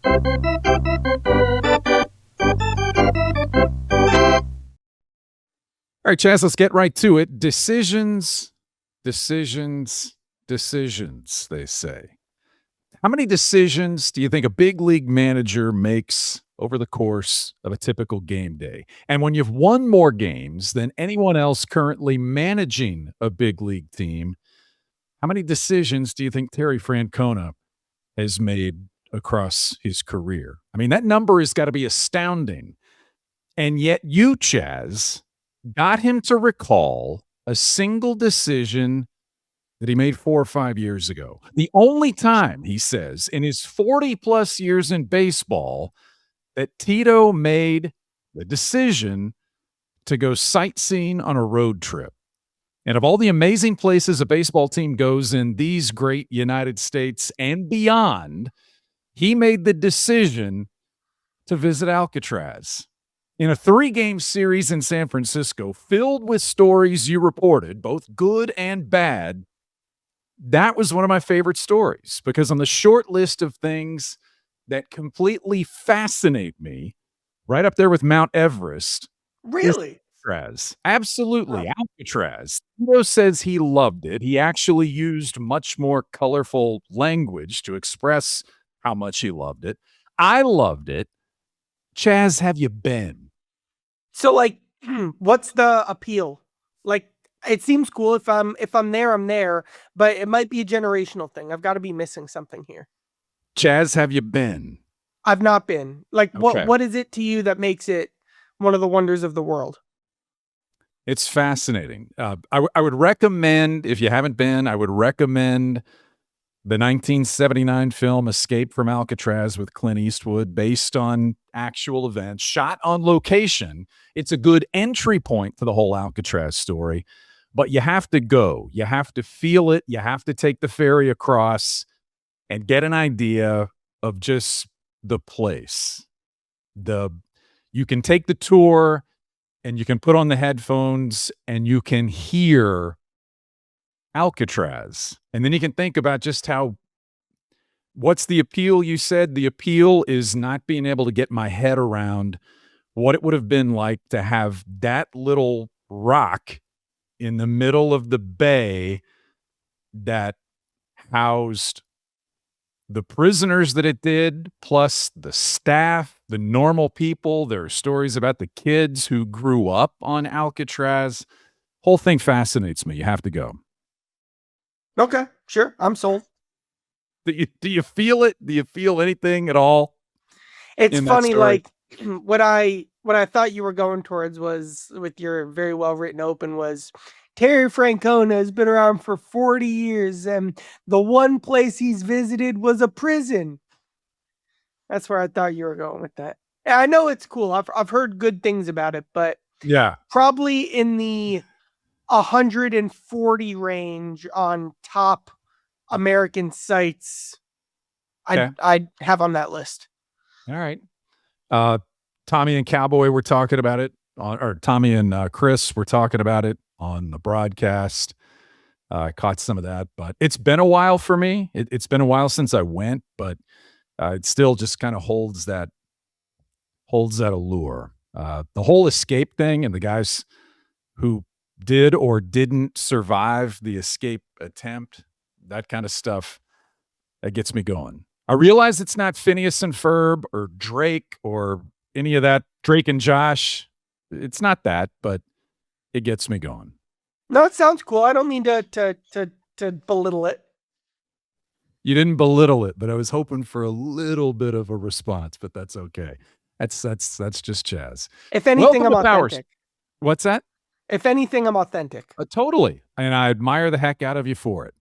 All right, Chaz, let's get right to it. Decisions, decisions, decisions, they say. How many decisions do you think a big league manager makes over the course of a typical game day? And when you've won more games than anyone else currently managing a big league team, how many decisions do you think Terry Francona has made across his career? I mean, that number has got to be astounding. And yet you, Chaz, got him to recall a single decision that he made 4 or 5 years ago. The only time, he says, in his 40-plus years in baseball that Tito made the decision to go sightseeing on a road trip. And of all the amazing places a baseball team goes in these great United States and beyond, he made the decision to visit Alcatraz. In a 3-game series in San Francisco, filled with stories you reported, both good and bad, that was one of my favorite stories because on the short list of things that completely fascinate me, right up there with Mount Everest, is Really? Alcatraz. Absolutely, Wow. Alcatraz. Tito says he loved it. He actually used much more colorful language to express how much he loved it. I loved it. Chaz, have you been? So like, what's the appeal? Like, it seems cool if I'm there, I'm there, but it might be a generational thing. I've got to be missing something here. Chaz, have you been? I've not been. Like, Okay. what is it to you that makes it one of the wonders of the world? It's fascinating. I would recommend, if you haven't been, I would recommend the 1979 film Escape from Alcatraz with Clint Eastwood, based on actual events, shot on location. It's a good entry point to the whole Alcatraz story, but you have to go. You have to feel it. You have to take the ferry across and get an idea of just the place. You can take the tour and you can put on the headphones and you can hear Alcatraz. And then you can think about just what's the appeal? You said the appeal is not being able to get my head around what it would have been like to have that little rock in the middle of the bay that housed the prisoners that it did, plus the staff, the normal people. There are stories about the kids who grew up on Alcatraz. Whole thing fascinates me. You have to go. Okay, sure. I'm sold. Do you feel it? Do you feel anything at all? It's funny, like what I thought you were going towards was with your very well written open was Terry Francona has been around for 40 years and the one place he's visited was a prison. That's where I thought you were going with that. Yeah, I know it's cool. I've heard good things about it, but yeah, probably in the 140 range on top American sites I'd have on that list. All right. Tommy and Cowboy were talking about it, or Tommy and Chris were talking about it on the broadcast. I caught some of that, but it's been a while for me. It's been a while since I went, but it still just kind of holds that allure. The whole escape thing and the guys who did or didn't survive the escape attempt, that kind of stuff, that gets me going. I realize it's not Phineas and Ferb or Drake or any of that, Drake and Josh. It's not that, but it gets me going. No, it sounds cool. I don't mean to belittle it. You didn't belittle it, but I was hoping for a little bit of a response, but that's okay. That's just Chaz. If anything, I'm authentic. What's that? If anything, I'm authentic. Totally. And I admire the heck out of you for it.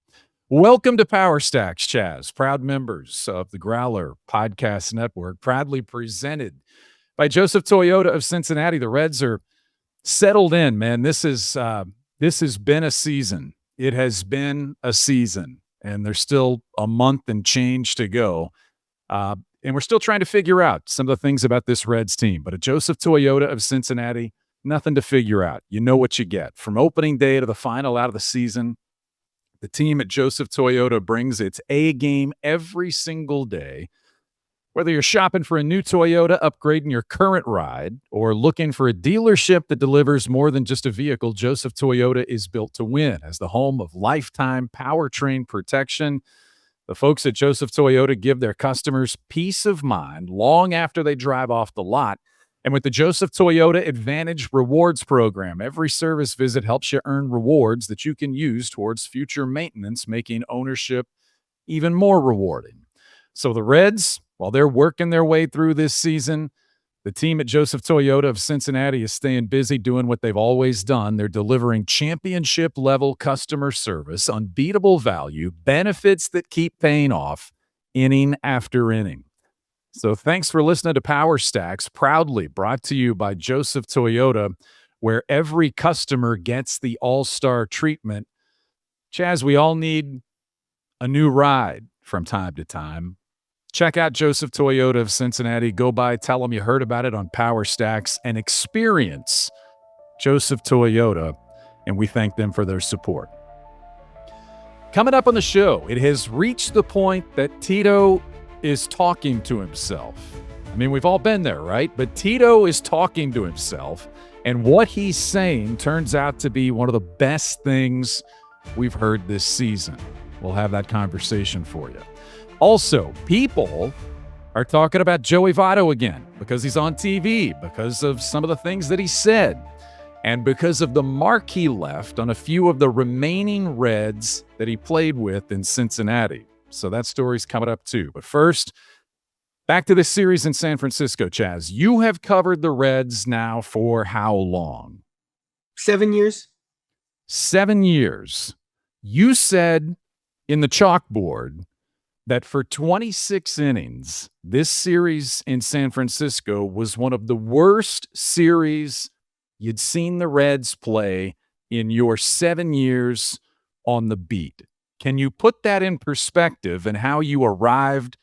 Welcome to Power Stacks, Chaz. Proud members of the Growler Podcast Network, proudly presented by Joseph Toyota of Cincinnati. The Reds are settled in, man. This has been a season. It has been a season, and there's still a month and change to go. And we're still trying to figure out some of the things about this Reds team. But at Joseph Toyota of Cincinnati, nothing to figure out. You know what you get. From opening day to the final out of the season, the team at Joseph Toyota brings its A game every single day. Whether you're shopping for a new Toyota, upgrading your current ride, or looking for a dealership that delivers more than just a vehicle, Joseph Toyota is built to win. As the home of lifetime powertrain protection, the folks at Joseph Toyota give their customers peace of mind long after they drive off the lot. And with the Joseph Toyota Advantage Rewards Program, every service visit helps you earn rewards that you can use towards future maintenance, making ownership even more rewarding. So the Reds, while they're working their way through this season, the team at Joseph Toyota of Cincinnati is staying busy doing what they've always done. They're delivering championship-level customer service, unbeatable value, benefits that keep paying off inning after inning. So thanks for listening to Power Stacks, proudly brought to you by Joseph Toyota, where every customer gets the all-star treatment. Chaz, we all need a new ride from time to time. Check out Joseph Toyota of Cincinnati. Go by, tell them you heard about it on Power Stacks, and experience Joseph Toyota, and we thank them for their support. Coming up on the show, it has reached the point that Tito is talking to himself. I mean, we've all been there, right? But Tito is talking to himself, and what he's saying turns out to be one of the best things we've heard this season. We'll have that conversation for you. Also, people are talking about Joey Votto again because he's on TV, because of some of the things that he said, and because of the mark he left on a few of the remaining Reds that he played with in Cincinnati. So that story's coming up too. But first, back to this series in San Francisco, Chaz. You have covered the Reds now for how long? 7 years. 7 years. You said in the chalkboard that for 26 innings, this series in San Francisco was one of the worst series you'd seen the Reds play in your 7 years on the beat. Can you put that in perspective and how you arrived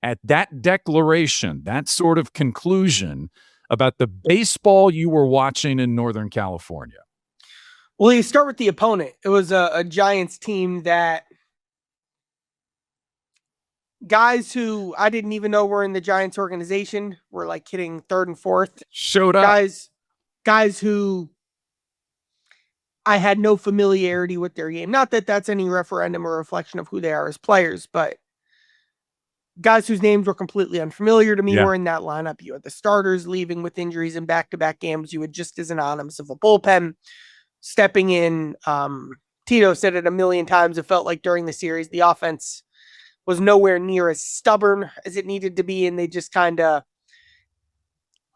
at that declaration, that sort of conclusion about the baseball you were watching in Northern California? Well, you start with the opponent. It was a Giants team that guys who I didn't even know were in the Giants organization were like hitting third and fourth. Showed up. Guys who I had no familiarity with their game. Not that that's any referendum or reflection of who they are as players, but guys whose names were completely unfamiliar to me were in that lineup. You had the starters leaving with injuries in back-to-back games. You had just as anonymous of a bullpen stepping in. Tito said it a million times. It felt like during the series, the offense was nowhere near as stubborn as it needed to be, and they just kind of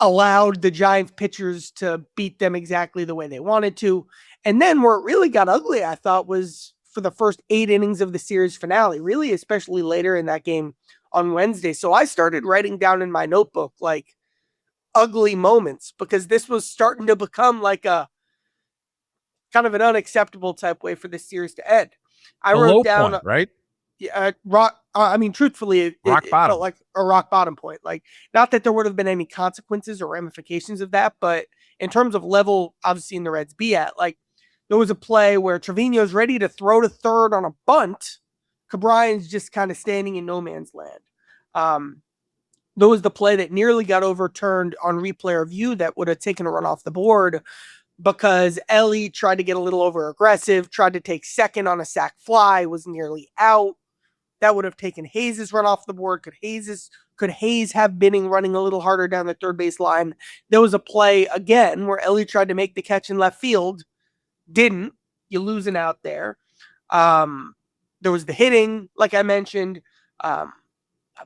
allowed the Giants pitchers to beat them exactly the way they wanted to. And then where it really got ugly, I thought, was for the first 8 innings of the series finale, really, especially later in that game on Wednesday. So I started writing down in my notebook, like, ugly moments, because this was starting to become like a kind of an unacceptable type way for this series to end. I wrote down, point, right? Truthfully, rock it bottom. felt like a rock bottom point. Like, not that there would have been any consequences or ramifications of that, but in terms of level I've seen the Reds be at, like, there was a play where Trevino's ready to throw to third on a bunt. Cabrian's just kind of standing in no man's land. There was the play that nearly got overturned on replay review that would have taken a run off the board because Ellie tried to get a little over aggressive, tried to take second on a sac fly, was nearly out. That would have taken Hayes' run off the board. Could Hayes have been running a little harder down the third base line? There was a play again where Ellie tried to make the catch in left field. Didn't. You lose an out there. There was the hitting, like I mentioned, a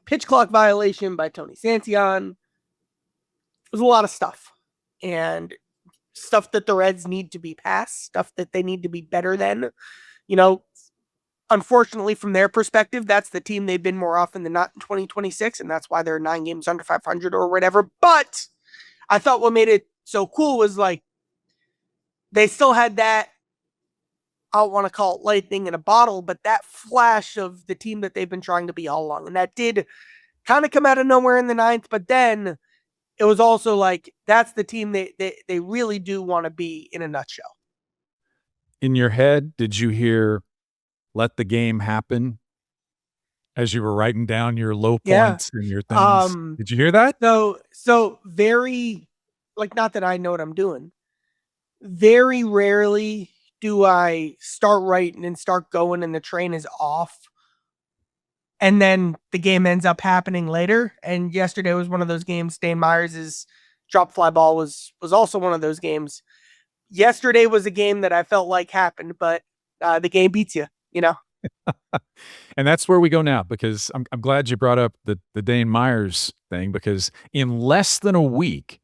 pitch clock violation by Tony Santillan. It was a lot of stuff. And stuff that the Reds need to be past, stuff that they need to be better than. You know, unfortunately, from their perspective, that's the team they've been more often than not in 2026, and that's why they're 9 games under 500 or whatever. But I thought what made it so cool was, like, they still had that, I don't want to call it lightning in a bottle, but that flash of the team that they've been trying to be all along. And that did kind of come out of nowhere in the 9th, but then it was also like, that's the team they really do want to be in a nutshell. In your head, did you hear "let the game happen"? as you were writing down your low Yeah. points and your things. Did you hear that? So very, like, not that I know what I'm doing. Very rarely do I start writing and start going and the train is off. And then the game ends up happening later. And yesterday was one of those games. Dane Myers' drop fly ball was also one of those games. Yesterday was a game that I felt like happened, but the game beats you, you know? And that's where we go now, because I'm glad you brought up the Dane Myers thing, because in less than a week,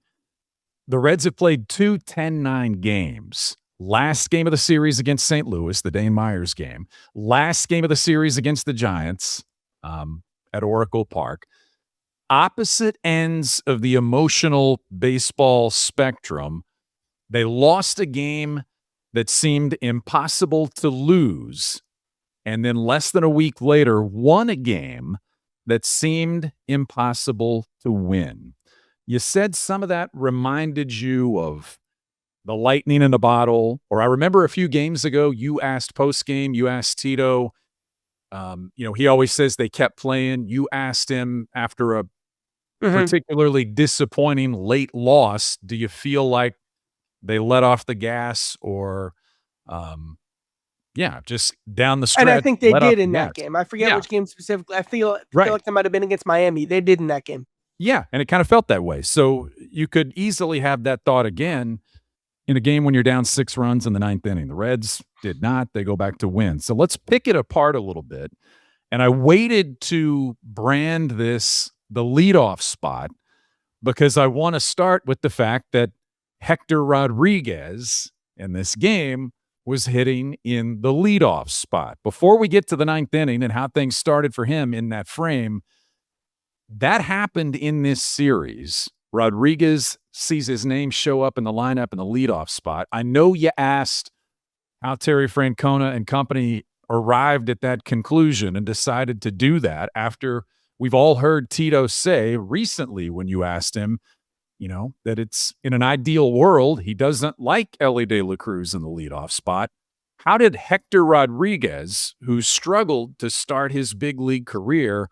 the Reds have played 2 10-9 games. Last game of the series against St. Louis, the Dane Myers game. Last game of the series against the Giants at Oracle Park. Opposite ends of the emotional baseball spectrum. They lost a game that seemed impossible to lose, and then less than a week later, won a game that seemed impossible to win. You said some of that reminded you of the lightning in a bottle, or I remember a few games ago, you asked post-game, you asked Tito, he always says they kept playing. You asked him after a particularly disappointing late loss, do you feel like they let off the gas or, just down the stretch, And I think they let off did the in that gas? game. I forget Yeah, which game specifically. I feel right. like they might have been against Miami. They did in that game. Yeah, and it kind of felt that way. So you could easily have that thought again in a game when you're down 6 runs in the 9th inning. The Reds did not. They go back to win. So let's pick it apart a little bit. And I waited to brand this the leadoff spot because I want to start with the fact that Hector Rodriguez in this game was hitting in the leadoff spot. Before we get to the 9th inning and how things started for him in that frame, that happened in this series. Rodriguez sees his name show up in the lineup in the leadoff spot. I know you asked how Terry Francona and company arrived at that conclusion and decided to do that after we've all heard Tito say recently when you asked him, that it's in an ideal world, he doesn't like Elly De La Cruz in the leadoff spot. How did Hector Rodriguez, who struggled to start his big league career,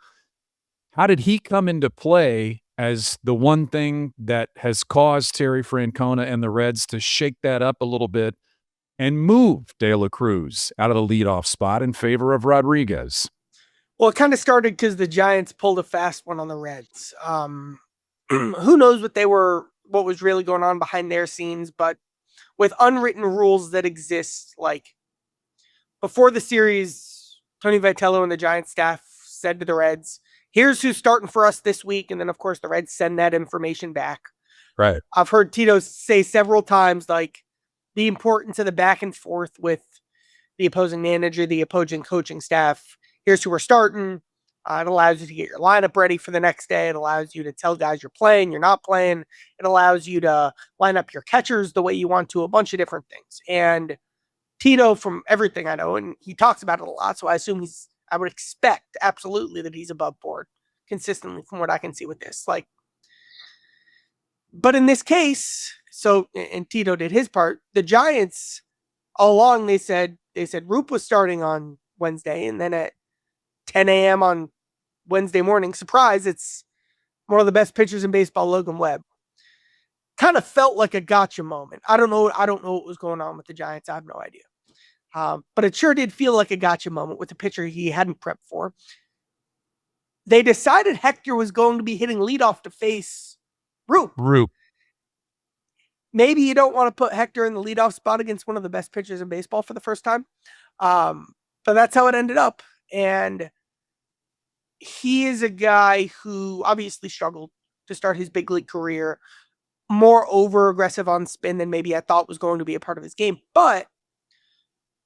how did he come into play as the one thing that has caused Terry Francona and the Reds to shake that up a little bit and move De La Cruz out of the leadoff spot in favor of Rodriguez? Well, it kind of started because the Giants pulled a fast one on the Reds. Who knows what was really going on behind their scenes, but with unwritten rules that exist, like before the series, Tony Vitello and the Giants staff said to the Reds, here's who's starting for us this week. And then, of course, the Reds send that information back. Right. I've heard Tito say several times, like, the importance of the back and forth with the opposing manager, the opposing coaching staff. Here's who we're starting. It allows you to get your lineup ready for the next day. It allows you to tell guys you're playing, you're not playing. It allows you to line up your catchers the way you want to, a bunch of different things. And Tito, from everything I know, and he talks about it a lot, so I assume I would expect absolutely that he's above board consistently from what I can see with this. But in this case, and Tito did his part, the Giants all along, they said Roop was starting on Wednesday, and then at 10 a.m. on Wednesday morning, surprise, it's one of the best pitchers in baseball, Logan Webb. Kind of felt like a gotcha moment. I don't know what was going on with the Giants. I have no idea. But it sure did feel like a gotcha moment with a pitcher he hadn't prepped for. They decided Hector was going to be hitting leadoff to face Roop. Maybe you don't want to put Hector in the leadoff spot against one of the best pitchers in baseball for the first time. But that's how it ended up. And he is a guy who obviously struggled to start his big league career, more over aggressive on spin than maybe I thought was going to be a part of his game. But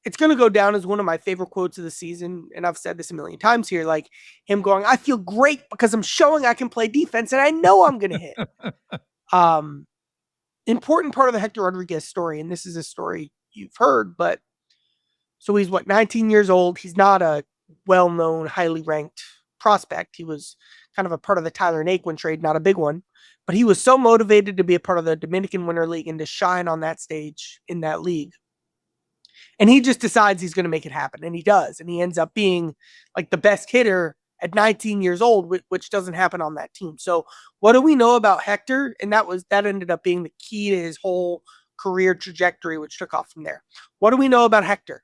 it's going to go down as one of my favorite quotes of the season. And I've said this a million times here, like him going, I feel great because I'm showing I can play defense and I know I'm going to hit. Important part of the Hector Rodriguez story. And this is a story you've heard, but so he's 19 years old. He's not a well-known, highly ranked prospect. He was kind of a part of the Tyler Naquin trade, not a big one, but he was so motivated to be a part of the Dominican Winter League and to shine on that stage in that league. And he just decides he's going to make it happen. And he does. And he ends up being like the best hitter at 19 years old, which doesn't happen on that team. So what do we know about Hector? And that ended up being the key to his whole career trajectory, which took off from there. What do we know about Hector?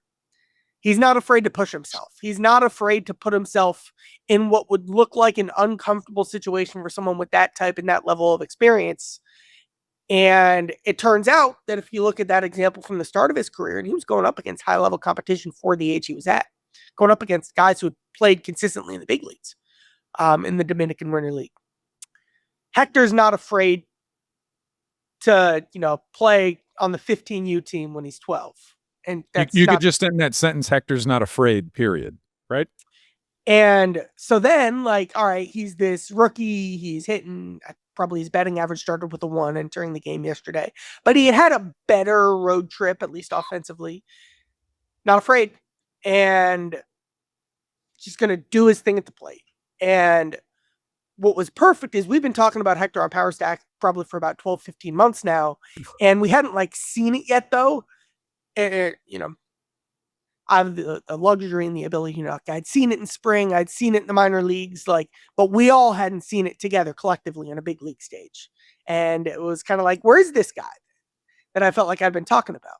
He's not afraid to push himself. He's not afraid to put himself in what would look like an uncomfortable situation for someone with that type and that level of experience. And it turns out that if you look at that example from the start of his career, and he was going up against high-level competition for the age he was at, going up against guys who had played consistently in the big leagues, in the Dominican Winter League. Hector's not afraid to, play on the 15U team when he's 12. And you could just end that sentence, Hector's not afraid, period, right? And so then, all right, he's this rookie. He's hitting, probably his batting average started with a 1 entering the game yesterday. But he had a better road trip, at least offensively. Not afraid. And just going to do his thing at the plate. And what was perfect is we've been talking about Hector on Power Stack probably for about 12, 15 months now. And we hadn't seen it yet, though. I have the luxury and the ability, I'd seen it in spring, I'd seen it in the minor leagues, but we all hadn't seen it together collectively on a big league stage. And it was kind of where's this guy that I felt like I'd been talking about?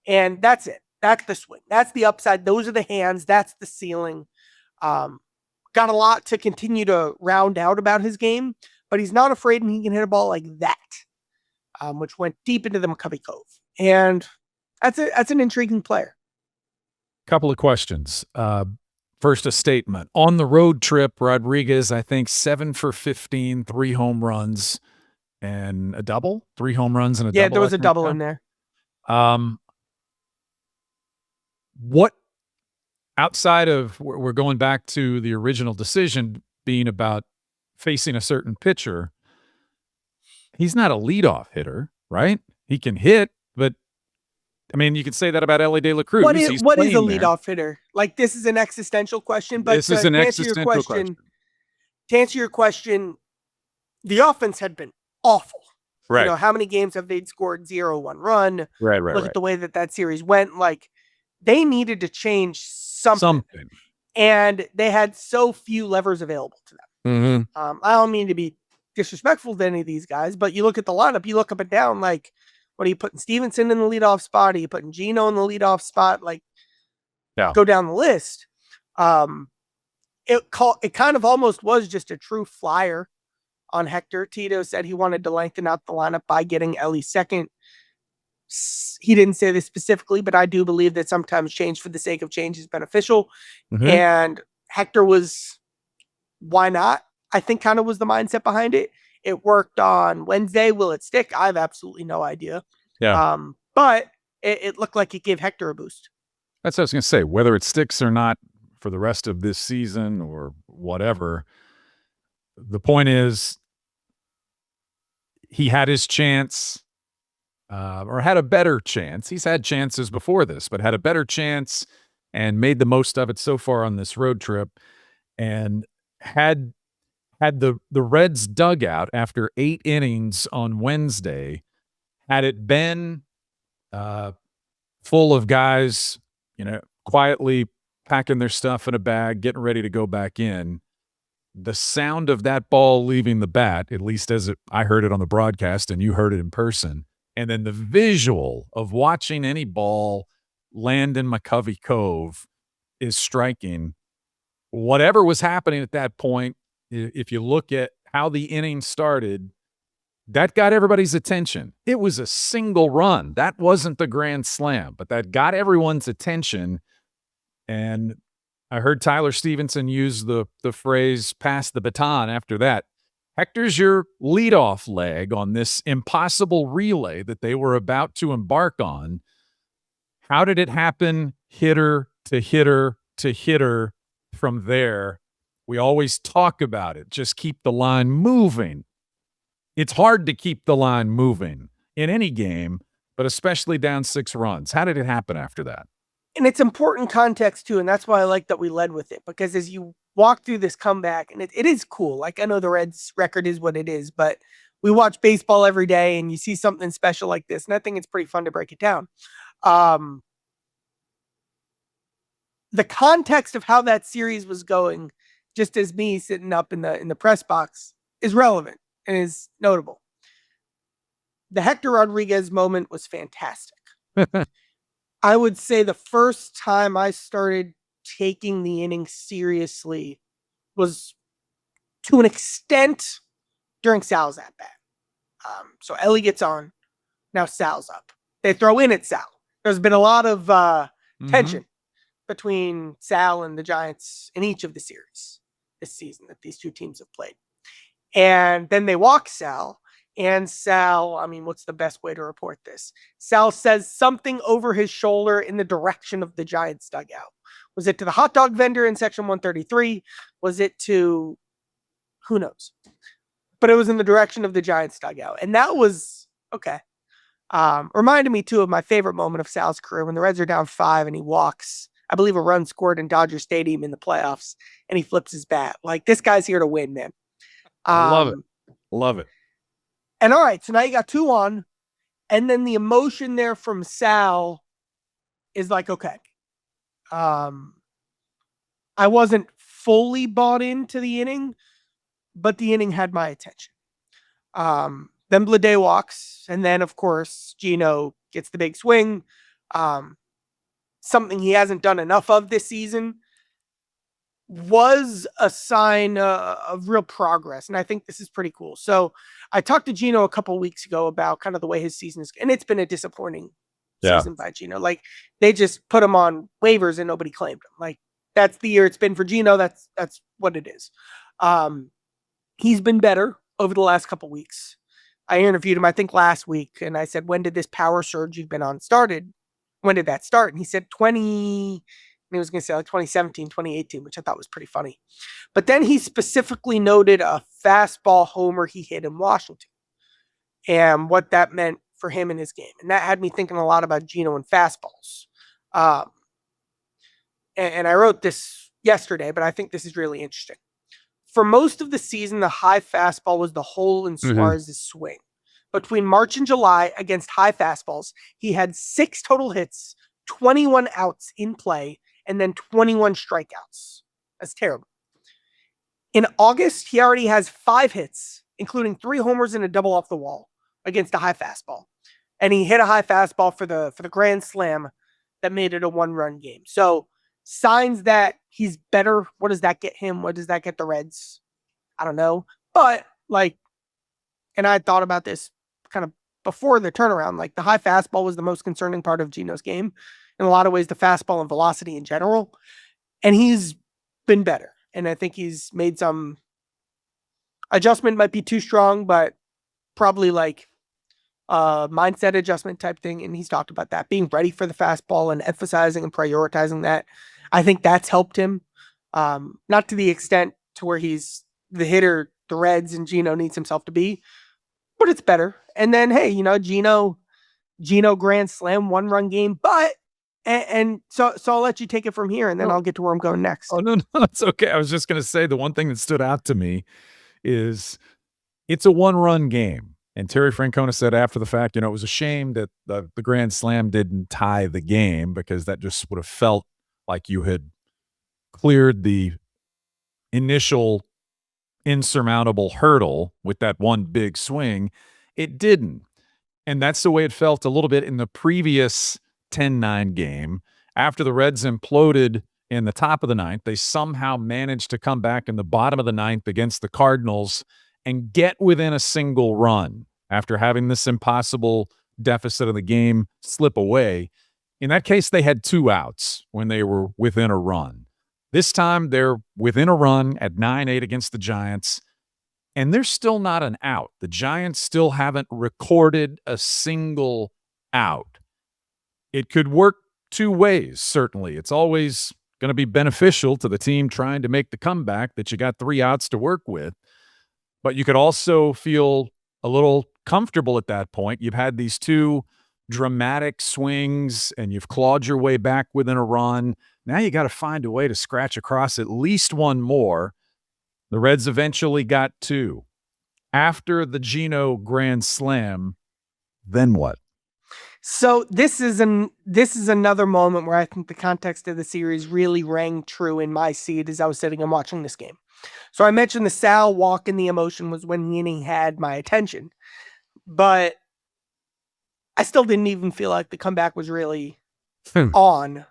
And that's it. That's the swing. That's the upside. Those are the hands. That's the ceiling. Got a lot to continue to round out about his game, but he's not afraid and he can hit a ball like that, which went deep into the McCovey Cove. And that's an intriguing player. Couple of questions. First, a statement. On the road trip, Rodriguez, I think 7 for 15, 3 home runs, and a double? 3 home runs and a double? Yeah, there was a double in there. What, outside of, we're going back to the original decision being about facing a certain pitcher, he's not a leadoff hitter, right? He can hit, but I mean, you could say that about Elly De La Cruz. What is a leadoff hitter? This is an existential question, but this is an existential question. To answer your question, the offense had been awful. Right. How many games have they scored 0-1 run? Right. Look at the way that series went. They needed to change something. And they had so few levers available to them. Mm-hmm. I don't mean to be disrespectful to any of these guys, but you look at the lineup, you look up and down, what are you putting Stevenson in the leadoff spot? Are you putting Gino in the leadoff spot? Go down the list. It kind of almost was just a true flyer on Hector. Tito said he wanted to lengthen out the lineup by getting Elly second. He didn't say this specifically, but I do believe that sometimes change for the sake of change is beneficial. Mm-hmm. And Hector was, why not? I think kind of was the mindset behind it. It worked on Wednesday. Will it stick? I have absolutely no idea. Yeah. But it looked like it gave Hector a boost. That's what I was going to say. Whether it sticks or not for the rest of this season or whatever, the point is he had his chance, or had a better chance. He's had chances before this, but had a better chance and made the most of it so far on this road trip, and had the Reds dugout after 8 innings on Wednesday, had it been full of guys, quietly packing their stuff in a bag, getting ready to go back in, the sound of that ball leaving the bat, at least I heard it on the broadcast and you heard it in person, and then the visual of watching any ball land in McCovey Cove is striking. Whatever was happening at that point, if you look at how the inning started, that got everybody's attention. It was a single run. That wasn't the grand slam, but that got everyone's attention. And I heard Tyler Stevenson use the phrase pass the baton after that. Hector's your leadoff leg on this impossible relay that they were about to embark on. How did it happen? Hitter to hitter to hitter from there. We always talk about it. Just keep the line moving. It's hard to keep the line moving in any game, but especially down 6 runs. How did it happen after that? And it's important context, too, and that's why I like that we led with it, because as you walk through this comeback, and it is cool. I know the Reds' record is what it is, but we watch baseball every day, and you see something special like this, and I think it's pretty fun to break it down. The context of how that series was going just as me sitting up in the press box, is relevant and is notable. The Hector Rodriguez moment was fantastic. I would say the first time I started taking the inning seriously was, to an extent, during Sal's at bat. So Ellie gets on. Now Sal's up. They throw in at Sal. There's been a lot of tension between Sal and the Giants in each of the series this season that these two teams have played. And then they walk Sal. And Sal, I mean, what's the best way to report this? Sal says something over his shoulder in the direction of the Giants dugout. Was it to the hot dog vendor in section 133? Was it to, who knows? But it was in the direction of the Giants dugout. And that was, okay. Reminded me, too, of my favorite moment of Sal's career when the Reds are down 5 and he walks, I believe, a run scored in Dodger Stadium in the playoffs, and he flips his bat. Like, this guy's here to win, man. Love it. Love it. And all right, so now you got 2 on, and then the emotion there from Sal is like, okay. I wasn't fully bought into the inning, but the inning had my attention. Then Bleday walks, and then, of course, Gino gets the big swing. Something he hasn't done enough of this season. Was a sign of real progress, and I think this is pretty cool. So I talked to Gino a couple weeks ago about kind of the way his season is, and it's been a disappointing season by Gino. Like, they just put him on waivers and nobody claimed him. Like, that's the year it's been for Gino. That's what it is. He's been better over the last couple weeks. I interviewed him, I think, last week, and I said, when did this power surge you've been on started? When did that start? And he said 20... And he was going to say like 2017, 2018, which I thought was pretty funny. But then he specifically noted a fastball homer he hit in Washington and what that meant for him in his game. And that had me thinking a lot about Gino and fastballs. And I wrote this yesterday, but I think this is really interesting. For most of the season, the high fastball was the hole in Suarez's swing. Between March and July, against high fastballs, he had 6 total hits, 21 outs in play, and then 21 strikeouts. That's terrible. In August, he already has 5 hits, including 3 homers and a double off the wall against a high fastball. And he hit a high fastball for the grand slam that made it a 1-run game. So signs that he's better. What does that get him? What does that get the Reds? I don't know. But, like, and I thought about this kind of before the turnaround. Like, the high fastball was the most concerning part of Gino's game. In a lot of ways, the fastball and velocity in general. And he's been better. And I think he's made some adjustment, might be too strong, but probably like a mindset adjustment type thing. And he's talked about that, being ready for the fastball and emphasizing and prioritizing that. I think that's helped him. Not to the extent to where he's the hitter the Reds and Gino needs himself to be, but it's better. And then, hey, Gino grand slam, 1-run game, but And so I'll let you take it from here, and then I'll get to where I'm going next. Oh, no, it's okay. I was just going to say the one thing that stood out to me is it's a 1-run game. And Terry Francona said after the fact, it was a shame that the grand slam didn't tie the game, because that just would have felt like you had cleared the initial insurmountable hurdle with that one big swing. It didn't. And that's the way it felt a little bit in the previous 10-9 game. After the Reds imploded in the top of the 9th, they somehow managed to come back in the bottom of the 9th against the Cardinals and get within a single run after having this impossible deficit of the game slip away. In that case, they had 2 outs when they were within a run. This time, they're within a run at 9-8 against the Giants, and there's still not an out. The Giants still haven't recorded a single out. It could work 2 ways, certainly. It's always going to be beneficial to the team trying to make the comeback that you got 3 outs to work with. But you could also feel a little comfortable at that point. You've had these 2 dramatic swings, and you've clawed your way back within a run. Now you got to find a way to scratch across at least 1 more. The Reds eventually got 2. After the Gino grand slam, then what? So this is another moment where I think the context of the series really rang true in my seat as I was sitting and watching this game. So I mentioned the Sal walk and the emotion was when the inning had my attention, but I still didn't even feel like the comeback was really on.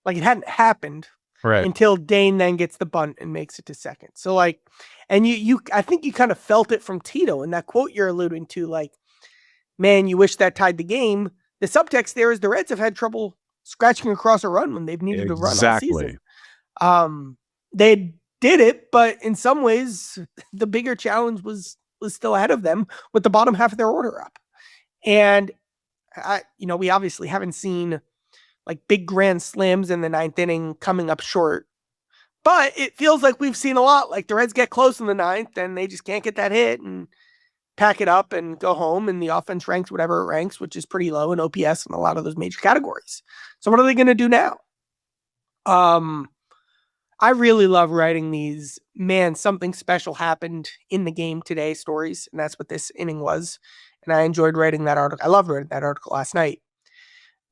Like it hadn't happened until Dane then gets the bunt and makes it to second. So like, and you I think you kind of felt it from Tito in that quote you're alluding to, like, man, you wish that tied the game. The subtext there is the Reds have had trouble scratching across a run when they've needed to run all season. They did it, but in some ways, the bigger challenge was still ahead of them with the bottom half of their order up. And we obviously haven't seen like big grand slams in the ninth inning coming up short, but it feels like we've seen a lot. Like the Reds get close in the ninth and they just can't get that hit and pack it up and go home, and the offense ranks whatever it ranks, which is pretty low in OPS in a lot of those major categories. So what are they going to do now? I really love writing these, man, something special happened in the game today stories, and that's what this inning was. And I enjoyed writing that article. I loved writing that article last night.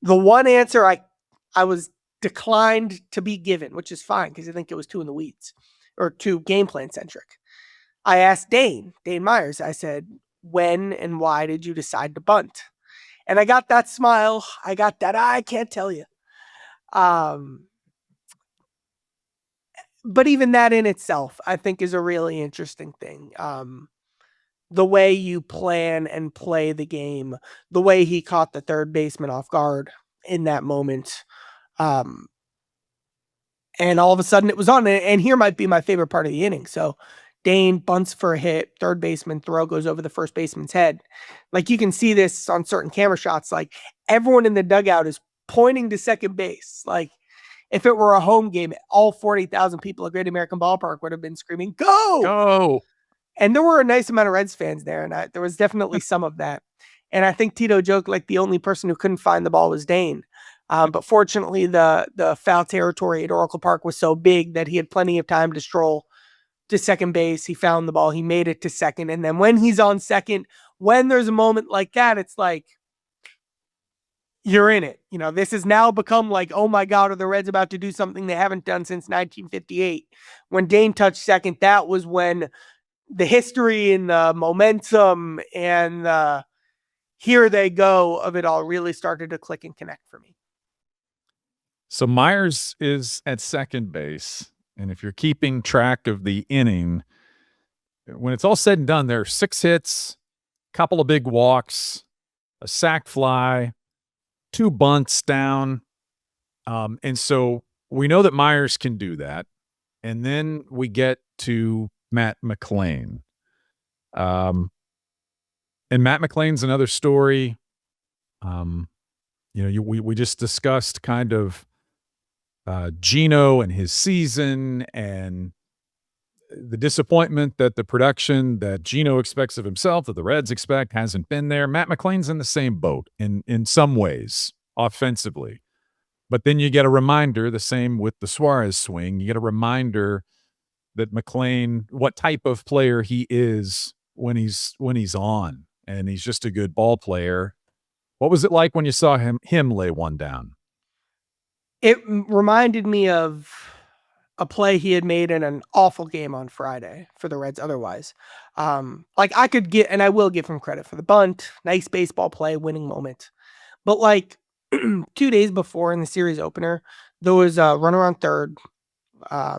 The one answer I was declined to be given, which is fine because I think it was too in the weeds or too game plan centric. I asked Dane Myers, I said, when and why did you decide to bunt? And I got that smile. I got that, I can't tell you. But even that in itself, I think is a really interesting thing. The way you plan and play the game, the way he caught the third baseman off guard in that moment. And all of a sudden it was on. And here might be my favorite part of the inning. So Dane bunts for a hit, third baseman throw goes over the first baseman's head. Like you can see this on certain camera shots. Like everyone in the dugout is pointing to second base. Like if it were a home game, all 40,000 people at Great American Ballpark would have been screaming, "Go! Go!" And there were a nice amount of Reds fans there, and there was definitely some of that. And I think Tito joked like the only person who couldn't find the ball was Dane. But fortunately, the foul territory at Oracle Park was so big that he had plenty of time to stroll to second base. He found the ball. He made it to second. And then when he's on second, when there's a moment like that, it's like, you're in it. This has now become like, oh my God, are the Reds about to do something they haven't done since 1958? When Dane touched second, that was when the history and the momentum and the here they go of it all really started to click and connect for me. So Myers is at second base. And if you're keeping track of the inning, when it's all said and done, there are 6 hits, a couple of big walks, a sac fly, 2 bunts down. And so we know that Myers can do that. And then we get to Matt McLain. And Matt McLain's another story. We just discussed kind of Gino and his season and the disappointment that the production that Gino expects of himself, that the Reds expect, hasn't been there. Matt McLain's in the same boat in some ways offensively. But then you get a reminder, the same with the Suarez swing, you get a reminder that McLain, what type of player he is when he's on, and he's just a good ball player. What was it like when you saw him lay one down? It reminded me of a play he had made in an awful game on Friday for the Reds otherwise. Like I could get, and I will give him credit for the bunt, nice baseball play, winning moment. But like 2 days before in the series opener, there was a runner on third. I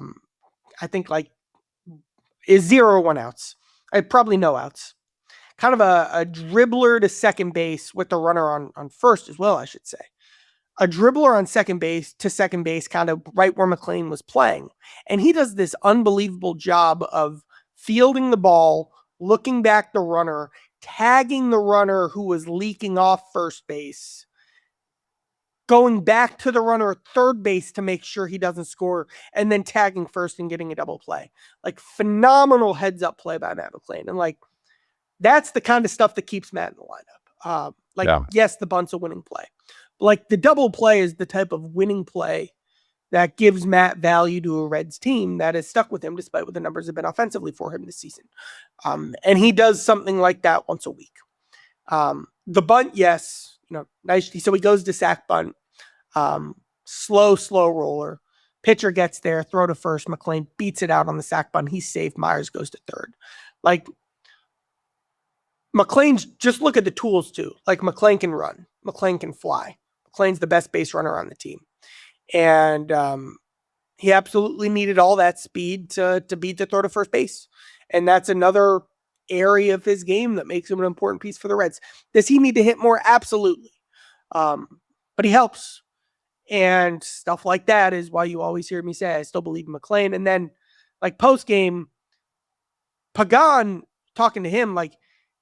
think like is 0 or 1 outs. Probably no outs. Kind of a dribbler to second base with the runner on first as well, I should say. A dribbler on second base to second base, kind of right where McLain was playing. And he does this unbelievable job of fielding the ball, looking back the runner, tagging the runner who was leaking off first base, going back to the runner at third base to make sure he doesn't score, and then tagging first and getting a double play. Like phenomenal heads up play by Matt McLain. And like, that's the kind of stuff that keeps Matt in the lineup. Yes, the bunt's a winning play. But like the double play is the type of winning play that gives Matt value to a Reds team that has stuck with him despite what the numbers have been offensively for him this season. And he does something like that once a week. The bunt, yes. nice. So he goes to sack bunt. Slow roller. Pitcher gets there, throw to first. McLean beats it out on the sack bunt. He's safe. Myers goes to third. Like, McLean's, just look at the tools too. Like, McLean can run. McLean can fly. McLean's the best base runner on the team. And he absolutely needed all that speed to beat the throw to first base. And that's another area of his game that makes him an important piece for the Reds. Does he need to hit more? Absolutely. But he helps. And stuff like that is why you always hear me say, I still believe in McLean. And then, like, post-game, Pagan, talking to him, like,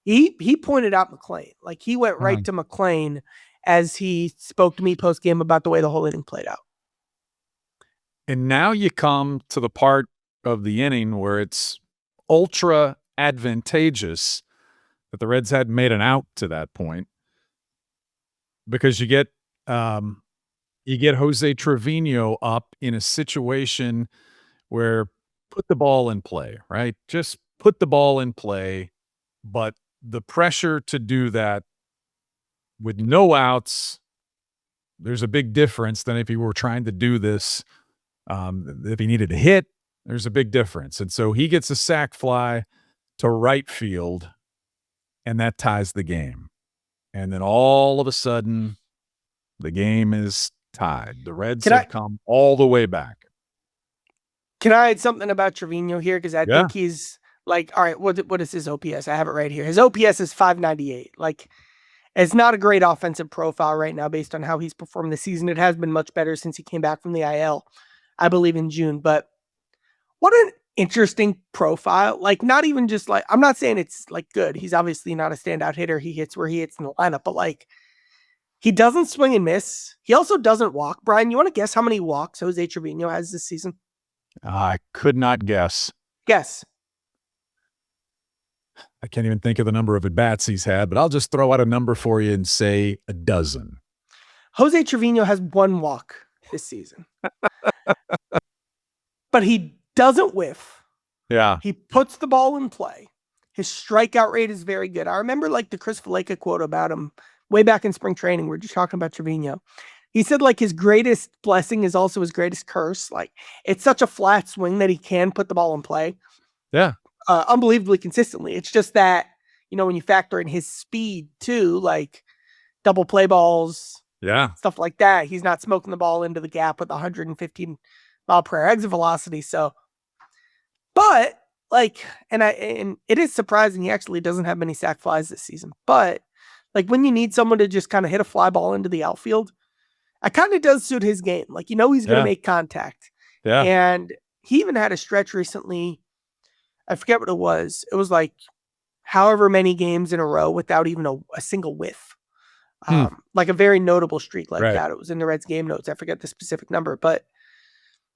he pointed out McLean. Like, he went right to McLean as he spoke to me post-game about the way the whole inning played out. And now you come to the part of the inning where it's ultra advantageous that the Reds hadn't made an out to that point, because you get Jose Trevino up in a situation where put the ball in play, right? Just put the ball in play. But the pressure to do that with no outs, there's a big difference than if he were trying to do this. If he needed to hit, there's a big difference. And so he gets a sac fly to right field, and that ties the game. And then all of a sudden, the game is tied. The Reds have come all the way back. Can I add something about Trevino here? Because I think he's like, all right, what is his OPS? I have it right here. His OPS is 598. Like, it's not a great offensive profile right now based on how he's performed this season. It has been much better since he came back from the IL, I believe, in June. But what an interesting profile. Like, not even just like, I'm not saying it's like good. He's obviously not a standout hitter. He hits where he hits in the lineup, but like, he doesn't swing and miss. He also doesn't walk. Brian, you want to guess how many walks Jose Trevino has this season? I could not guess. Guess. I can't even think of the number of at-bats he's had, but I'll just throw out a number for you and say 12. Jose Trevino has 1 walk this season. But he doesn't whiff. Yeah. He puts the ball in play. His strikeout rate is very good. I remember like the Chris Valleca quote about him way back in spring training. We're just talking about Trevino. He said like his greatest blessing is also his greatest curse. Like, it's such a flat swing that he can put the ball in play. Yeah. Unbelievably consistently. It's just that, when you factor in his speed too, like double play balls, stuff like that, he's not smoking the ball into the gap with 115 mile per hour exit velocity. So, but like, and it is surprising he actually doesn't have many sac flies this season. But like, when you need someone to just kind of hit a fly ball into the outfield, it kind of does suit his game. Like, he's going to make contact. Yeah. And he even had a stretch recently. I forget what it was. It was like however many games in a row without even a single whiff. Like a very notable streak like that. It was in the Reds game notes. I forget the specific number, but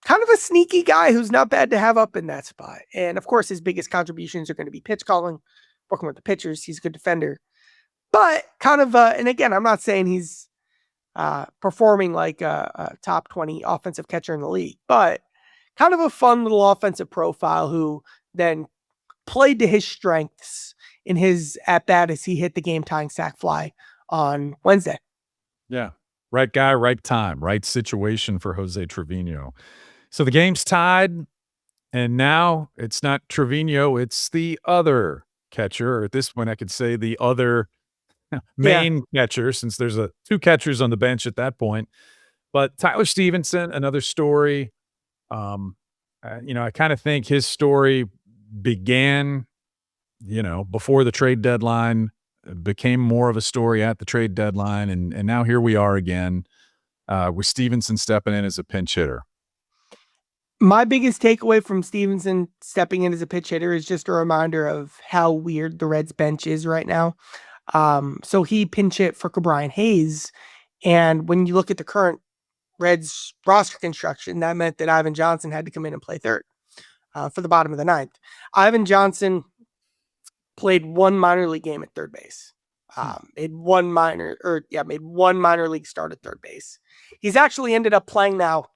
kind of a sneaky guy who's not bad to have up in that spot. And of course, his biggest contributions are going to be pitch calling, working with the pitchers. He's a good defender. But kind of, and again, I'm not saying he's performing like a top 20 offensive catcher in the league, but kind of a fun little offensive profile who then played to his strengths in his at-bat as he hit the game-tying sac fly on Wednesday. Yeah. Right guy, right time, right situation for Jose Trevino. So the game's tied, and now it's not Trevino, it's the other catcher. Or at this point, I could say the other main catcher, since there's 2 catchers on the bench at that point. But Tyler Stevenson, another story. I kind of think his story began, before the trade deadline, became more of a story at the trade deadline, and now here we are again with Stevenson stepping in as a pinch hitter. My biggest takeaway from Stevenson stepping in as a pitch hitter is just a reminder of how weird the Reds bench is right now. So he pinch hit for Colerain Hayes, and when you look at the current Reds roster construction, that meant that Ivan Johnson had to come in and play third for the bottom of the 9th. Ivan Johnson played 1 minor league game at third base. Made one minor league start at third base. He's actually ended up playing now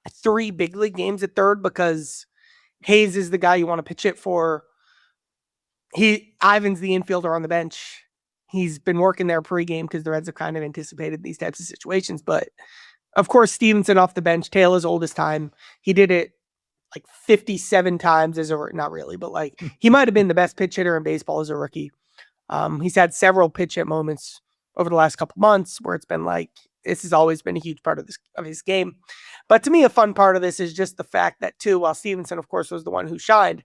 3 big league games at third because Hayes is the guy you want to pitch it for. Ivan's the infielder on the bench. he's been working there pregame because the Reds have kind of anticipated these types of situations. But of course, Stevenson off the bench, Taylor's oldest time. He did it like 57 times as a, not really, but like he might have been the best pitch hitter in baseball as a rookie. He's had several pitch hit moments over the last couple months where it's been like, this has always been a huge part of his game. But to me, a fun part of this is just the fact that too, while Stevenson, of course, was the one who shined,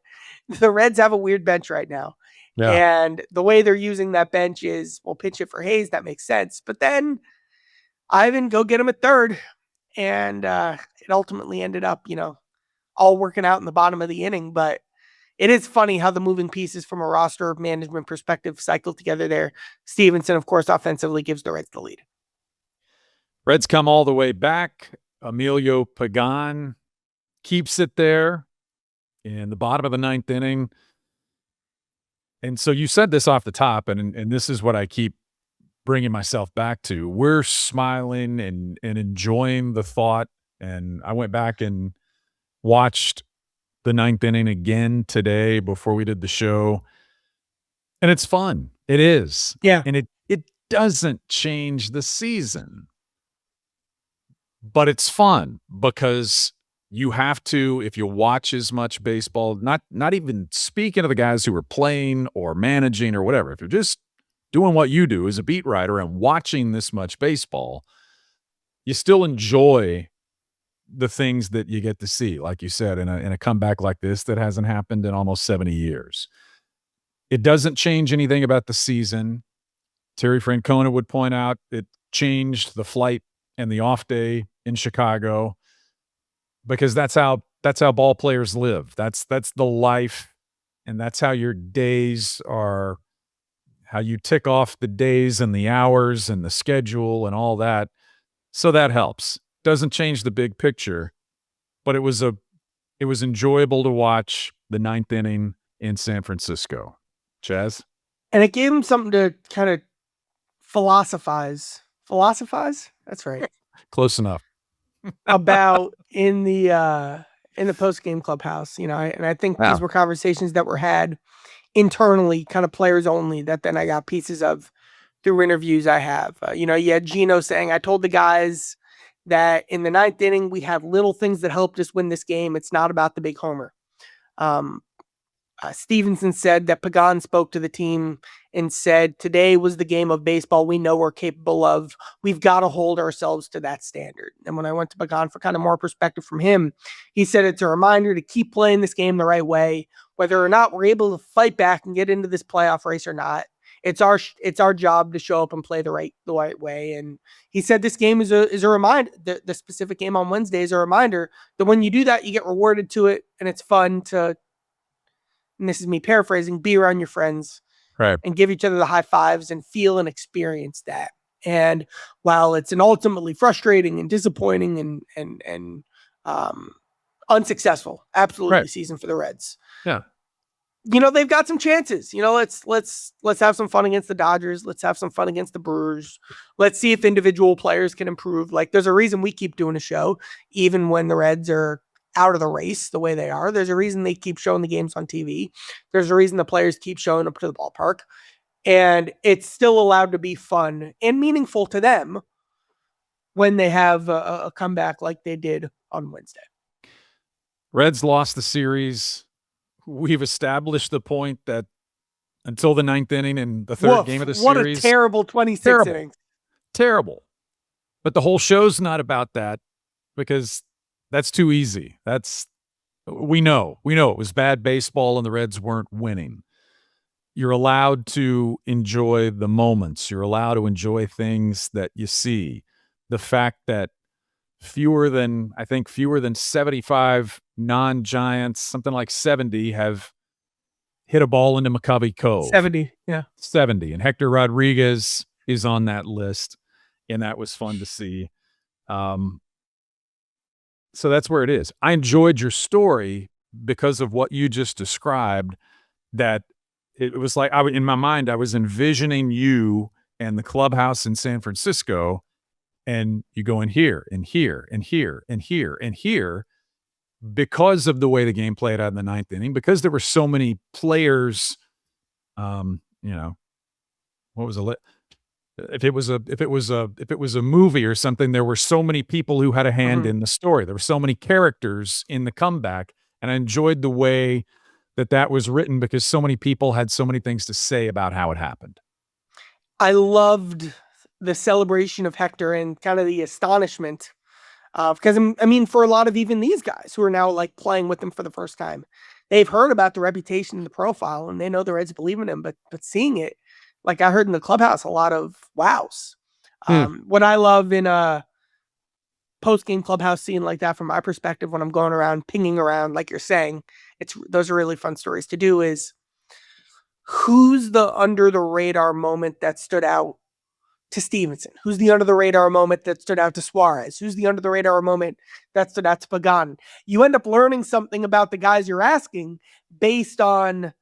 the Reds have a weird bench right now. Yeah. And the way they're using that bench is, we'll pitch it for Hayes. That makes sense. But then Ivan, go get him at third. And it ultimately ended up, all working out in the bottom of the inning. But it is funny how the moving pieces from a roster management perspective cycle together there. Stevenson, of course, offensively gives the Reds the lead. Reds come all the way back. Emilio Pagan keeps it there in the bottom of the ninth inning. And so you said this off the top, and this is what I keep bringing myself back to. We're smiling and enjoying the thought. And I went back and watched the ninth inning again today before we did the show. And it's fun. It is. Yeah. And it doesn't change the season. But it's fun because you have to, if you watch as much baseball, not even speaking of the guys who are playing or managing or whatever, if you're just doing what you do as a beat writer and watching this much baseball, you still enjoy the things that you get to see, like you said, in a comeback like this that hasn't happened in almost 70 years. It doesn't change anything about the season. Terry Francona would point out it changed the flight and the off day in Chicago because that's how ball players live. That's the life, and that's how your days are, how you tick off the days and the hours and the schedule and all that. So that helps. Doesn't change the big picture, but it was enjoyable to watch the ninth inning in San Francisco. Chaz? And it gave him something to kind of philosophize. Philosophize? That's right. Close enough. About in the post-game clubhouse, and I think these were conversations that were had internally, kind of players only, that then I got pieces of through interviews I have. You had Gino saying, I told the guys that in the ninth inning, we have little things that helped us win this game. It's not about the big homer. Stevenson said that Pagan spoke to the team and said, today was the game of baseball we know we're capable of. We've got to hold ourselves to that standard. And when I went to Pagan for kind of more perspective from him, he said it's a reminder to keep playing this game the right way, whether or not we're able to fight back and get into this playoff race or not. It's our job to show up and play the right way. And he said this game is a reminder. The specific game on Wednesday is a reminder that when you do that, you get rewarded to it, and it's fun to, and this is me paraphrasing, be around your friends, right, and give each other the high fives and feel and experience that. And while it's an ultimately frustrating and disappointing and unsuccessful, absolutely, season for the Reds. Yeah. They've got some chances. Let's have some fun against the Dodgers. Let's have some fun against the Brewers. Let's see if individual players can improve. Like, there's a reason we keep doing a show, even when the Reds are out of the race the way they are. There's a reason they keep showing the games on TV. There's a reason the players keep showing up to the ballpark. And it's still allowed to be fun and meaningful to them when they have a comeback like they did on Wednesday. Reds lost the series. We've established the point that until the ninth inning and the third game of the series. What a terrible 26 innings. Terrible. But the whole show's not about that because that's too easy. We know it was bad baseball and the Reds weren't winning. You're allowed to enjoy the moments. You're allowed to enjoy things that you see. The fact that fewer than 75 non-Giants, something like 70, have hit a ball into McCovey Cove. 70, yeah. 70. And Hector Rodriguez is on that list, and that was fun to see. So that's where it is. I enjoyed your story because of what you just described, that it was like in my mind, I was envisioning you and the clubhouse in San Francisco, and you go in here and here and here and here and here because of the way the game played out in the ninth inning, because there were so many players, what was it? If it was a movie or something, there were so many people who had a hand in the story. There were so many characters in the comeback, and I enjoyed the way that was written because so many people had so many things to say about how it happened. I loved the celebration of Hector and kind of the astonishment. Because I mean, for a lot of even these guys who are now like playing with him for the first time, they've heard about the reputation and the profile, and they know the Reds believe in him. But seeing it, like I heard in the clubhouse, a lot of wows. What I love in a post-game clubhouse scene like that, from my perspective, when I'm going around pinging around, like you're saying, those are really fun stories to do. Is who's the under the radar moment that stood out to Stevenson? Who's the under the radar moment that stood out to Suarez? Who's the under the radar moment that stood out to Pagan? You end up learning something about the guys you're asking based on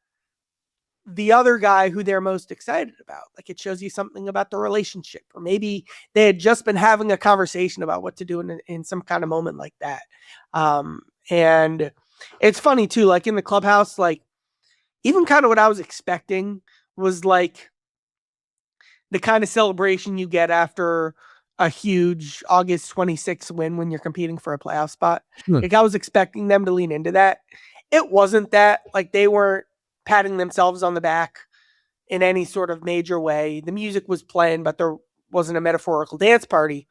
the other guy who they're most excited about. Like it shows you something about the relationship, or maybe they had just been having a conversation about what to do in some kind of moment like that. And it's funny too, like in the clubhouse, like even kind of what I was expecting was like the kind of celebration you get after a huge August 26th win when you're competing for a playoff spot. Like I was expecting them to lean into that. It wasn't that. Like they weren't patting themselves on the back in any sort of major way. The music was playing, but there wasn't a metaphorical dance party.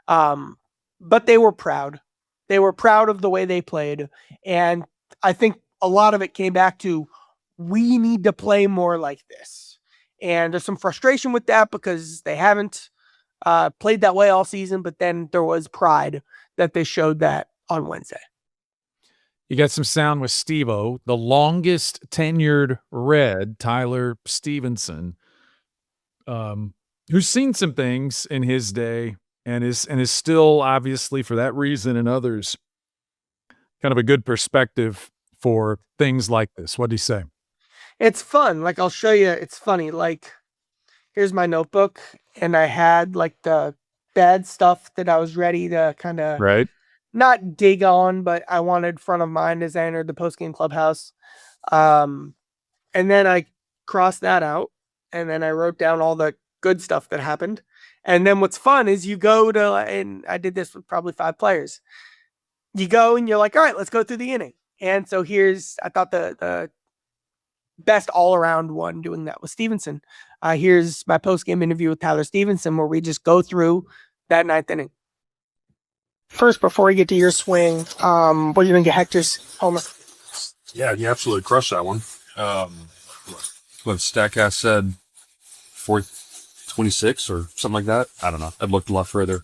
But they were proud. They were proud of the way they played. And I think a lot of it came back to, we need to play more like this. And there's some frustration with that because they haven't played that way all season, but then there was pride that they showed that on Wednesday. You got some sound with Steve-O, the longest tenured Red, Tyler Stevenson, who's seen some things in his day and is still, obviously, for that reason and others, kind of a good perspective for things like this. What'd he say? It's fun. Like, I'll show you. It's funny. Like, here's my notebook, and I had like the bad stuff that I was ready to kind of not dig on, but I wanted front of mind as I entered the post-game clubhouse. And then I crossed that out, and then I wrote down all the good stuff that happened. And then what's fun is you go to, and I did this with probably 5 players. You go and you're like, all right, let's go through the inning. And so I thought the best all-around one doing that was Stevenson. Here's my post-game interview with Tyler Stevenson, where we just go through that 9th inning. First, before we get to your swing, what do you think of Hector's homer? Yeah, he absolutely crushed that one. What Statcast said, 426 or something like that. I don't know. I've looked a lot further.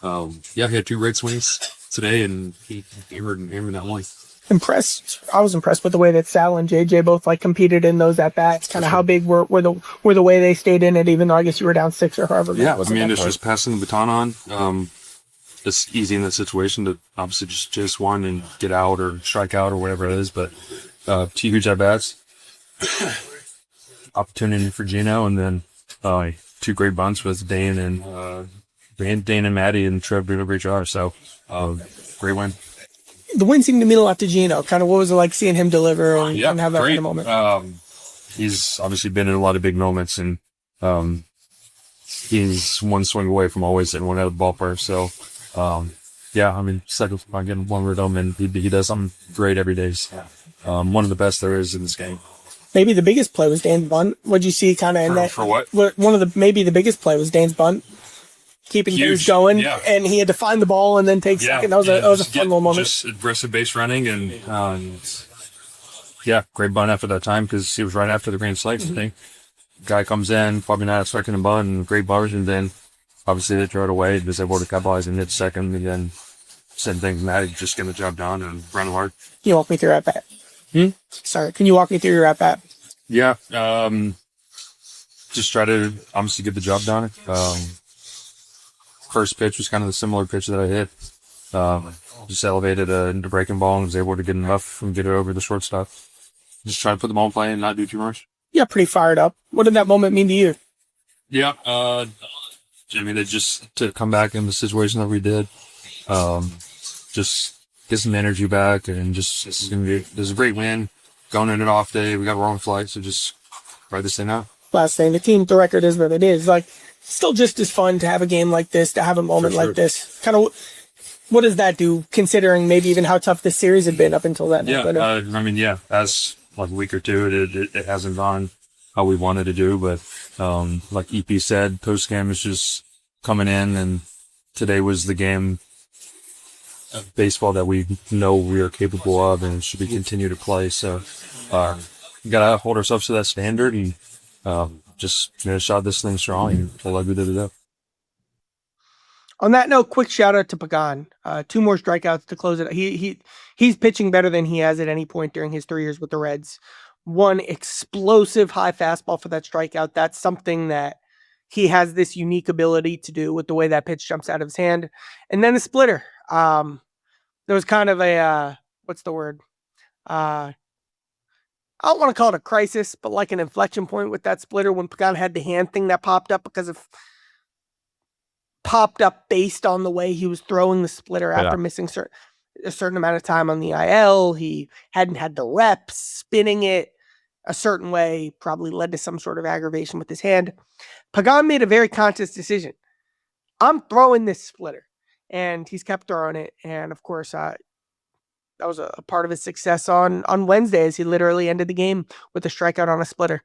Yeah, he had 2 great swings today, and he hammered that one. I was impressed with the way that Sal and JJ both like competed in those at bats. Kind of how big were the way they stayed in it, even though I guess you were down 6 or however. Yeah, I mean, it's just passing the baton on. It's easy in that situation to obviously just chase one and get out or strike out or whatever it is. But 2 huge at bats, opportunity for Gino, and then 2 great bunts with Dane and Maddie, and Trev doing a great job. So great win. The win seemed to mean a lot to Gino. Kind of what was it like seeing him deliver and have that kind of moment? He's obviously been in a lot of big moments, and he's one swing away from always hitting one out of the ballpark. So, yeah, I mean, second on getting one with him, and he does something great every day. So, one of the best there is in this game. Maybe the biggest play was Dane's bunt. What'd you see kind of in that? For what? Maybe the biggest play was Dane's bunt. Keeping things going, and he had to find the ball and then take second. That was a fun little moment. Just aggressive base running, and great bunt after that time because he was right after the grand slice. I think guy comes in, probably not expecting a bunt, and great bars, and then obviously they throw it away. Just able to capitalize and hit second, and then same thing. Maddie just getting the job done and run hard. Can you walk me through your at bat? Sorry, can you walk me through your at bat? Yeah, just try to obviously get the job done. First pitch was kind of the similar pitch that I hit. Just elevated into breaking ball and was able to get enough and get it over the shortstop. Just try to put the ball in play and not do too much. Yeah, pretty fired up. What did that moment mean to you? Yeah, I mean, just to come back in the situation that we did, just get some energy back, and just this is a great win. Going in an off day, we got a wrong flight, so just ride this thing out. last thing. The record is what it is. Like, still just as fun to have a game like this, to have a moment like this. Kind of, what does that do, considering maybe even how tough this series had been up until then? Yeah, as like a week or two, it hasn't gone how we wanted to do, but like EP said, post game is just coming in, and today was the game of baseball that we know we are capable of and should we continue to play. So we gotta hold ourselves to that standard and just shot this thing strong and pull like we did today. On that note, quick shout out to Pagan. 2 more strikeouts to close it. He's pitching better than he has at any point during his 3 years with the Reds. 1 explosive high fastball for that strikeout. That's something that he has this unique ability to do with the way that pitch jumps out of his hand. And then a splitter. There was kind of a, what's the word? I don't want to call it a crisis, but like an inflection point with that splitter when Pagan had the hand thing that popped up based on the way he was throwing the splitter after missing a certain amount of time on the IL. He hadn't had the reps. Spinning it a certain way probably led to some sort of aggravation with his hand. Pagan made a very conscious decision. I'm throwing this splitter. And he's kept throwing it. And of course, that was a part of his success on Wednesday, as he literally ended the game with a strikeout on a splitter.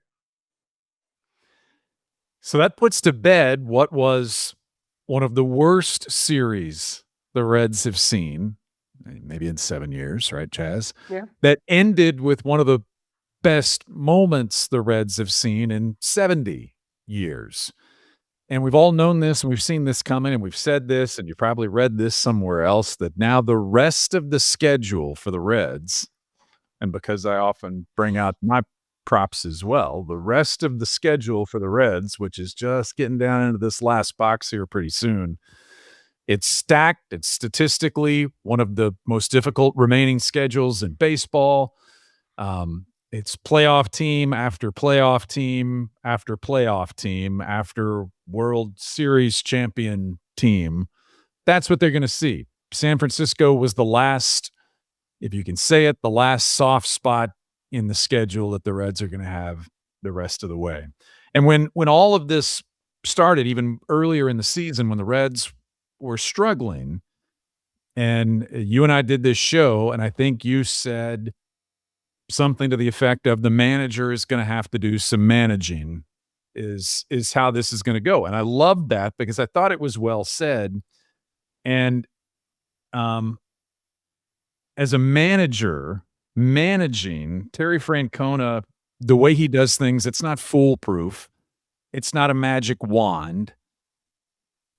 So that puts to bed what was one of the worst series the Reds have seen, maybe in 7 years, right, Chaz? Yeah. That ended with one of the best moments the Reds have seen in 70 years. And we've all known this, and we've seen this coming, and we've said this, and you probably read this somewhere else, that now the rest of the schedule for the Reds, and because I often bring out my props as well, the rest of the schedule for the Reds, which is just getting down into this last box here pretty soon, it's stacked. It's statistically one of the most difficult remaining schedules in baseball. It's playoff team after playoff team after playoff team after World Series champion team. That's what they're going to see. San Francisco was the last, if you can say it, the last soft spot in the schedule that the Reds are going to have the rest of the way. And when all of this started, even earlier in the season when the Reds were struggling, and you and I did this show, and I think you said something to the effect of the manager is going to have to do some managing is how this is going to go. And I loved that because I thought it was well said. And as a manager, managing Terry Francona, the way he does things, it's not foolproof. It's not a magic wand,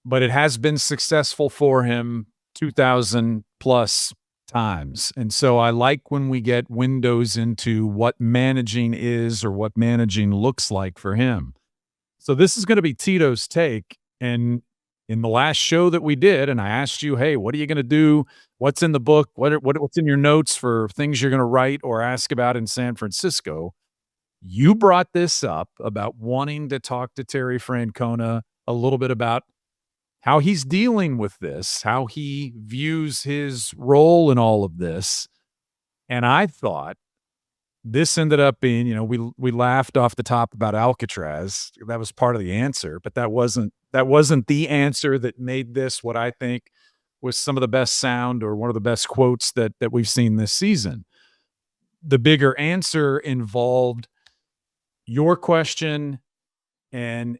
but it has been successful for him 2,000 plus times. And so I like when we get windows into what managing is or what managing looks like for him. So this is going to be Tito's take. And in the last show that we did, and I asked you, hey, what are you going to do? What's in the book? What's in your notes for things you're going to write or ask about in San Francisco? You brought this up about wanting to talk to Terry Francona a little bit about how he's dealing with this, how he views his role in all of this. And I thought this ended up being, we laughed off the top about Alcatraz. That was part of the answer, but that wasn't the answer that made this what I think was some of the best sound or one of the best quotes that we've seen this season. The bigger answer involved your question and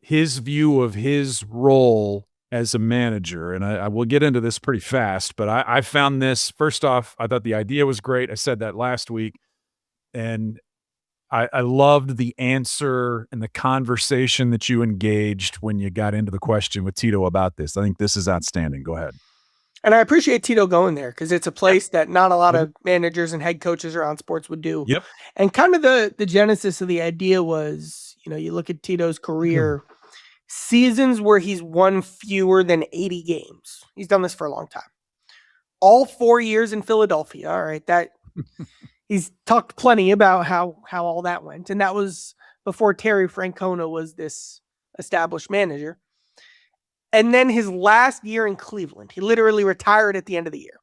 his view of his role as a manager. And I will get into this pretty fast, but I found this, first off, I thought the idea was great. I said that last week. And I loved the answer and the conversation that you engaged when you got into the question with Tito about this. I think this is outstanding. Go ahead. And I appreciate Tito going there because it's a place that not a lot of managers and head coaches around sports would do. Yep. And kind of the genesis of the idea was, you look at Tito's career, seasons where he's won fewer than 80 games. He's done this for a long time. All 4 years in Philadelphia. All right. That he's talked plenty about how all that went. And that was before Terry Francona was this established manager. And then his last year in Cleveland, he literally retired at the end of the year.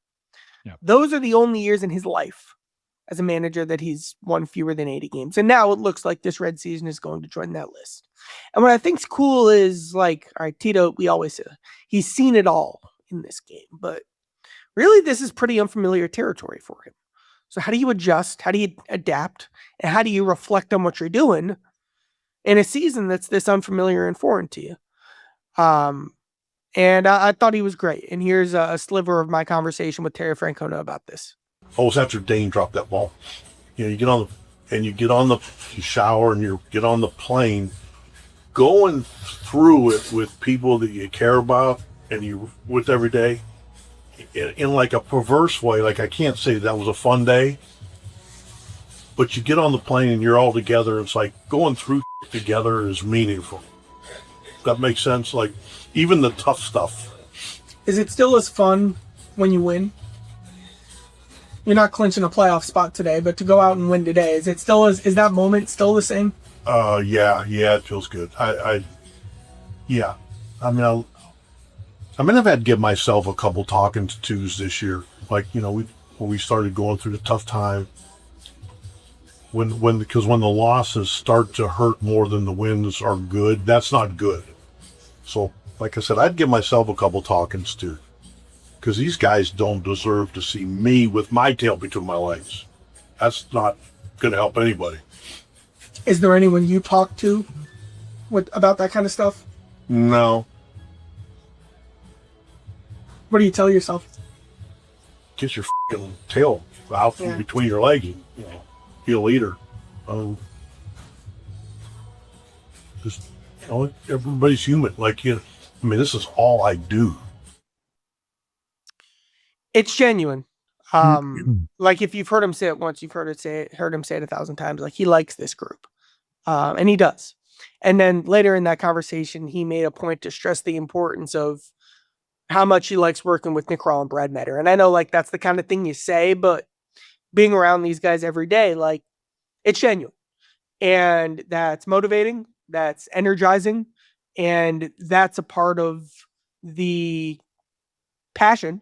Yep. Those are the only years in his life as a manager that he's won fewer than 80 games. And now it looks like this red season is going to join that list. And what I think's cool is, like, all right, Tito, we always say he's seen it all in this game, but really this is pretty unfamiliar territory for him. So how do you adjust? How do you adapt? And how do you reflect on what you're doing in a season that's this unfamiliar and foreign to you? And I thought he was great. And here's a sliver of my conversation with Terry Francona about this. Oh, it's after Dane dropped that ball. You know, you shower and you get on the plane, going through it with people that you care about and you with every day in like a perverse way. Like, I can't say that was a fun day, but you get on the plane and you're all together. It's like going through together is meaningful. That makes sense. Like, even the tough stuff. Is it still as fun when you win? You're not clinching a playoff spot today, but to go out and win today, is that moment still the same? Yeah, it feels good. Yeah. I mean, I've had to give myself a couple talking tos this year. Like, you know, when we started going through the tough time, because when the losses start to hurt more than the wins are good, that's not good. So, like I said, I'd give myself a couple talkings too, because these guys don't deserve to see me with my tail between my legs. That's not going to help anybody. Is there anyone you talk to about that kind of stuff? No. What do you tell yourself? Get your f***ing tail out from between your legs. You know, be a leader. Just, you know, everybody's human. Like, you know, I mean, this is all I do. It's genuine. Like, if you've heard him say it once, you've heard him say it 1,000 times. Like, he likes this group, and he does. And then later in that conversation, he made a point to stress the importance of how much he likes working with Nick Kroll and Brad Metter. And I know, like, that's the kind of thing you say, but being around these guys every day, like, it's genuine, and that's motivating, that's energizing, and that's a part of the passion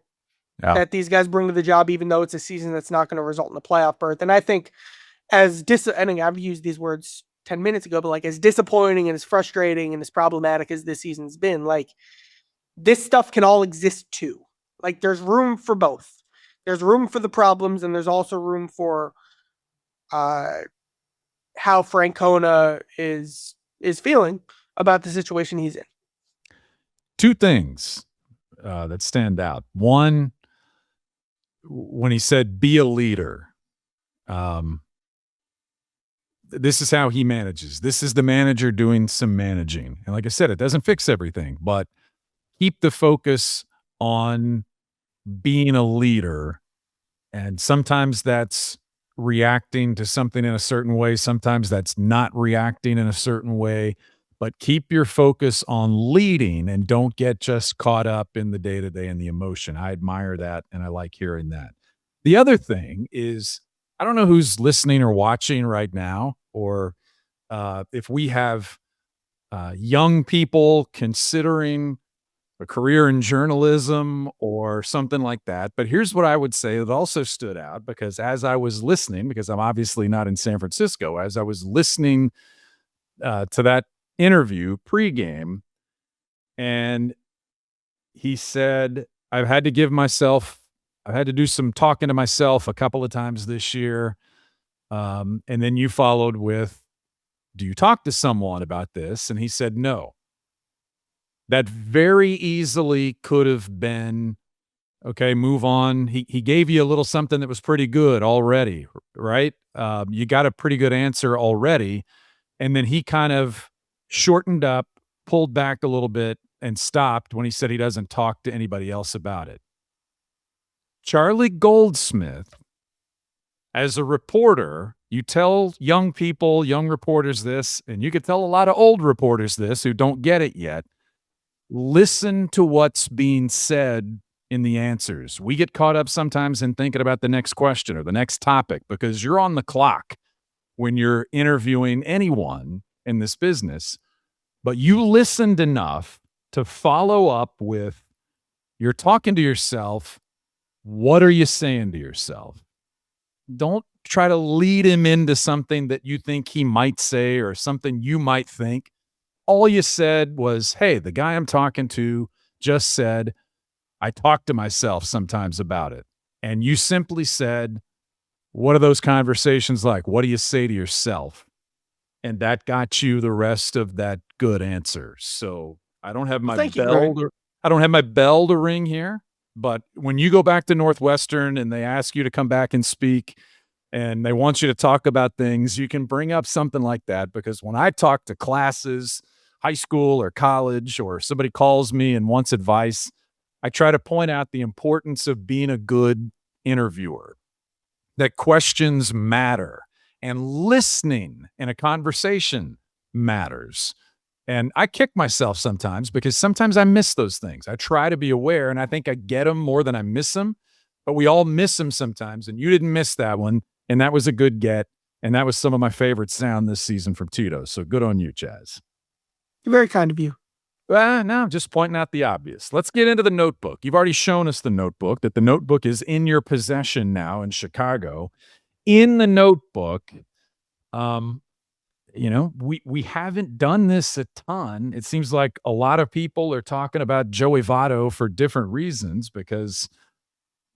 that these guys bring to the job, even though it's a season that's not going to result in a playoff berth. And I think I've used these words 10 minutes ago, but like, as disappointing and as frustrating and as problematic as this season's been, like, this stuff can all exist too. Like, there's room for both. There's room for the problems, and there's also room for how Francona is feeling about the situation he's in. Two things that stand out. One, when he said, be a leader, this is how he manages. This is the manager doing some managing. And like I said, it doesn't fix everything, but keep the focus on being a leader. And sometimes that's reacting to something in a certain way. Sometimes that's not reacting in a certain way. But keep your focus on leading and don't get just caught up in the day-to-day and the emotion. I admire that, and I like hearing that. The other thing is, I don't know who's listening or watching right now, or if we have young people considering a career in journalism or something like that. But here's what I would say that also stood out, because as I was listening, because I'm obviously not in San Francisco, as I was listening to that interview pregame, and he said, I've had to do some talking to myself a couple of times this year. And then you followed with, do you talk to someone about this? And he said, no. That very easily could have been, okay, move on. He gave you a little something that was pretty good already, right? You got a pretty good answer already. And then he kind of shortened up, pulled back a little bit, and stopped when he said he doesn't talk to anybody else about it. Charlie Goldsmith, as a reporter, you tell young people, young reporters this, and you could tell a lot of old reporters this who don't get it yet. Listen to what's being said in the answers. We get caught up sometimes in thinking about the next question or the next topic because you're on the clock when you're interviewing anyone in this business, but you listened enough to follow up with, you're talking to yourself. What are you saying to yourself? Don't try to lead him into something that you think he might say or something you might think. All you said was, hey, the guy I'm talking to just said, I talk to myself sometimes about it. And you simply said, what are those conversations like? What do you say to yourself? And that got you the rest of that good answer. So I don't have my Thank you, bell. Greg. I don't have my bell to ring here. But when you go back to Northwestern and they ask you to come back and speak and they want you to talk about things, you can bring up something like that. Because when I talk to classes, high school or college, or somebody calls me and wants advice, I try to point out the importance of being a good interviewer, that questions matter and listening in a conversation matters. And I kick myself sometimes because sometimes I miss those things. I try to be aware, and I think I get them more than I miss them, but we all miss them sometimes. And you didn't miss that one. And that was a good get. And that was some of my favorite sound this season from Tito. So good on you, Chaz. You're very kind of you. No, I'm just pointing out the obvious. Let's get into the notebook. You've already shown us the notebook, that the notebook is in your possession now in Chicago. In the notebook, we haven't done this a ton. It seems like a lot of people are talking about Joey Votto for different reasons, because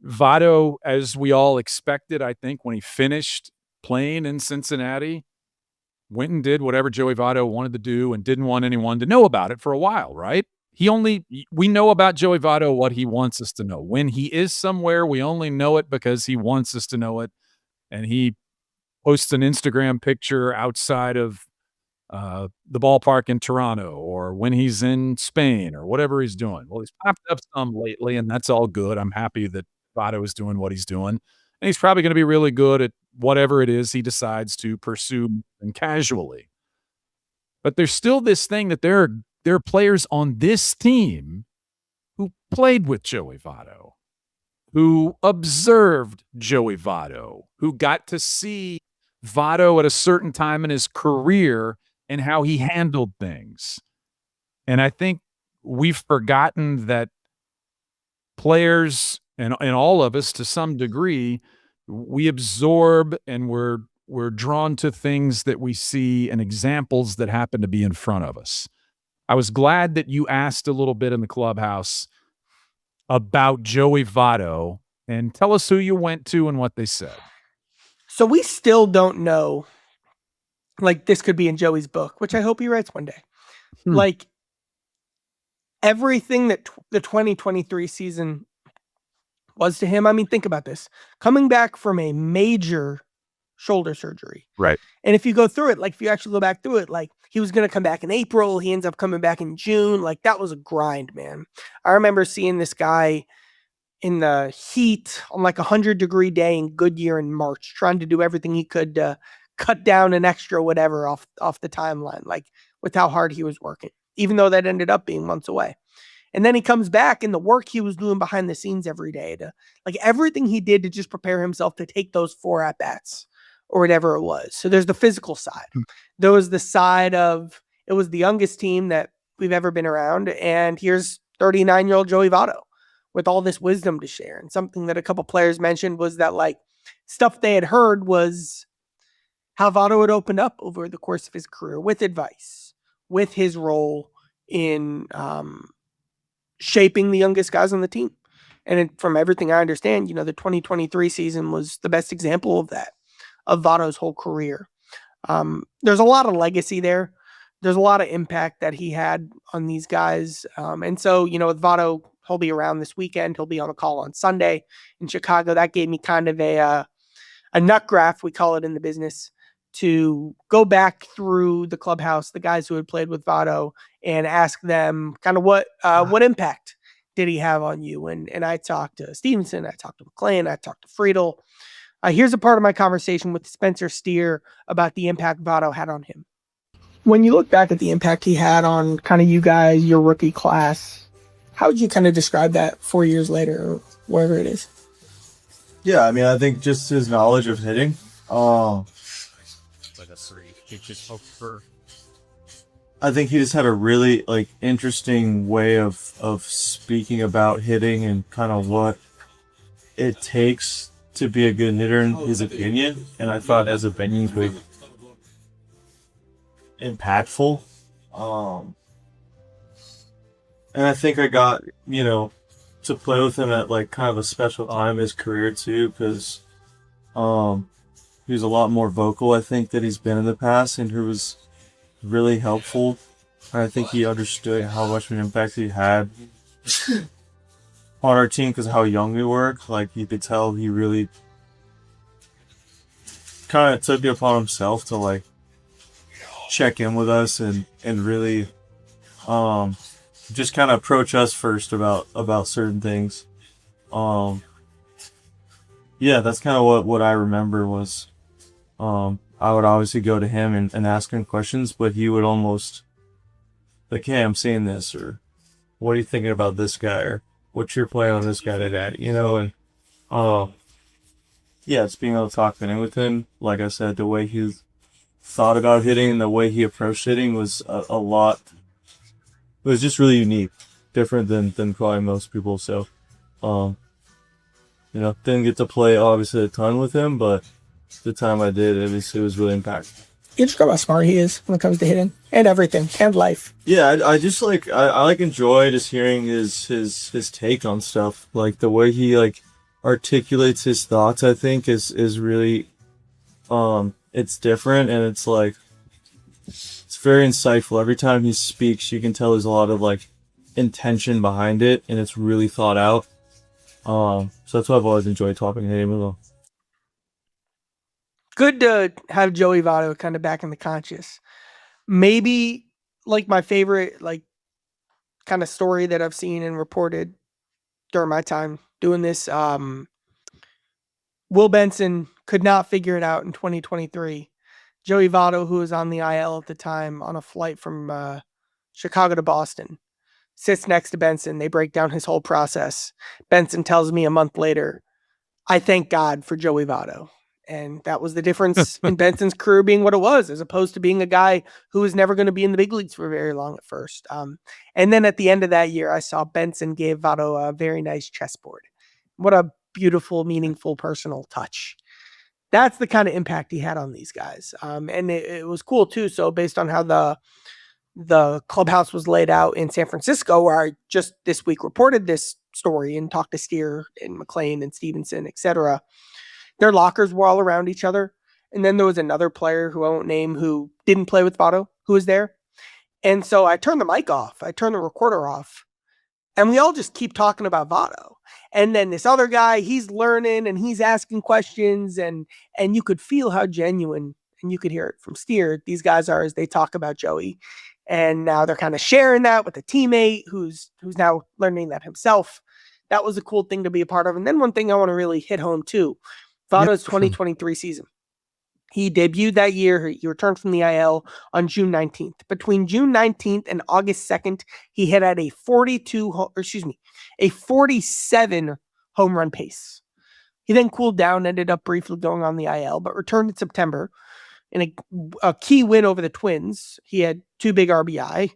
Votto, as we all expected, I think, when he finished playing in Cincinnati, went and did whatever Joey Votto wanted to do and didn't want anyone to know about it for a while, right? We know about Joey Votto what he wants us to know. When he is somewhere, we only know it because he wants us to know it. And he posts an Instagram picture outside of the ballpark in Toronto, or when he's in Spain, or whatever he's doing. Well, he's popped up some lately, and that's all good. I'm happy that Votto is doing what he's doing. And he's probably going to be really good at whatever it is he decides to pursue and casually. But there's still this thing that there are players on this team who played with Joey Votto, who observed Joey Votto, who got to see Votto at a certain time in his career and how he handled things. And I think we've forgotten that players and all of us, to some degree, we absorb and we're drawn to things that we see and examples that happen to be in front of us. I was glad that you asked a little bit in the clubhouse about Joey Votto, and tell us who you went to and what they said. So we still don't know, like, this could be in Joey's book, which I hope he writes one day. Like, everything that the 2023 season was to him. I mean, think about this. Coming back from a major shoulder surgery. Right. And if you go through it, like, if you actually go back through it, like, he was going to come back in April. He ends up coming back in June. Like, that was a grind, man. I remember seeing this guy in the heat on like 100-degree day in Goodyear in March, trying to do everything he could to cut down an extra whatever off the timeline, like, with how hard he was working, even though that ended up being months away. And then he comes back, and the work he was doing behind the scenes every day, to, like, everything he did to just prepare himself to take those 4 at-bats or whatever it was. So there's the physical side. There was the side of, it was the youngest team that we've ever been around, and here's 39-year-old Joey Votto with all this wisdom to share. And something that a couple players mentioned was that, like, stuff they had heard was how Votto had opened up over the course of his career with advice, with his role in shaping the youngest guys on the team. And from everything I understand, the 2023 season was the best example of that, of Votto's whole career. There's a lot of legacy there. There's a lot of impact that he had on these guys. And so, with Votto, he'll be around this weekend. He'll be on a call on Sunday in Chicago. That gave me kind of a nut graph, we call it in the business, to go back through the clubhouse, the guys who had played with Votto, and ask them kind of what impact did he have on you? And I talked to Stevenson, I talked to McClain, I talked to Friedel. Here's a part of my conversation with Spencer Steer about the impact Votto had on him. When you look back at the impact he had on kind of you guys, your rookie class, how would you kind of describe that 4 years later, or wherever it is? Yeah, I mean, I think just his knowledge of hitting. I think he just had a really interesting way of speaking about hitting and kind of what it takes to be a good hitter in his opinion, and I thought as a Benny he was impactful. And I think I got, to play with him at like kind of a special time in his career too, because he was a lot more vocal, I think, than he's been in the past, and he was really helpful. I think he understood how much of an impact he had on our team because of how young we were. Like, you could tell he really kind of took it upon himself to like check in with us and really just kind of approach us first about certain things. Yeah, that's kind of what I remember was I would obviously go to him and ask him questions, but he would almost like, hey, I'm seeing this, or what are you thinking about this guy, or what's your play on this guy today, and yeah, it's being able to talk in with him. Like I said, the way he thought about hitting and the way he approached hitting was a lot. It was just really unique, different than probably most people. So, didn't get to play obviously a ton with him, but the time I did, it was really impactful. You describe how smart he is when it comes to hitting and everything and life. Yeah, I just like I enjoy just hearing his take on stuff. Like the way he like articulates his thoughts, I think is really it's different, and it's like it's very insightful. Every time he speaks, you can tell there's a lot of like intention behind it, and it's really thought out. So that's why I've always enjoyed talking to him as well. Good to have Joey Votto kind of back in the conscious. Maybe like my favorite like kind of story that I've seen and reported during my time doing this. Will Benson could not figure it out in 2023. Joey Votto, who was on the IL at the time on a flight from Chicago to Boston, sits next to Benson. They break down his whole process. Benson tells me a month later, I thank God for Joey Votto. And that was the difference in Benson's career being what it was, as opposed to being a guy who was never going to be in the big leagues for very long at first. And then at the end of that year, I saw Benson gave Votto a very nice chessboard. What a beautiful, meaningful, personal touch. That's the kind of impact he had on these guys. And it was cool too. So based on how the clubhouse was laid out in San Francisco, where I just this week reported this story and talked to Steer and McLean and Stevenson, etc., their lockers were all around each other. And then there was another player who I won't name who didn't play with Votto who was there. And so I turned the mic off. I turned the recorder off. And we all just keep talking about Votto. And then this other guy, he's learning and he's asking questions. And you could feel how genuine, and you could hear it from Steer, these guys are as they talk about Joey. And now they're kind of sharing that with a teammate who's now learning that himself. That was a cool thing to be a part of. And then one thing I want to really hit home too. Votto's 2023 season. He debuted that year. He returned from the IL on June 19th. Between June 19th and August 2nd, he hit at a 47 home run pace. He then cooled down, ended up briefly going on the IL, but returned in September in a key win over the Twins. He had 2 big RBI.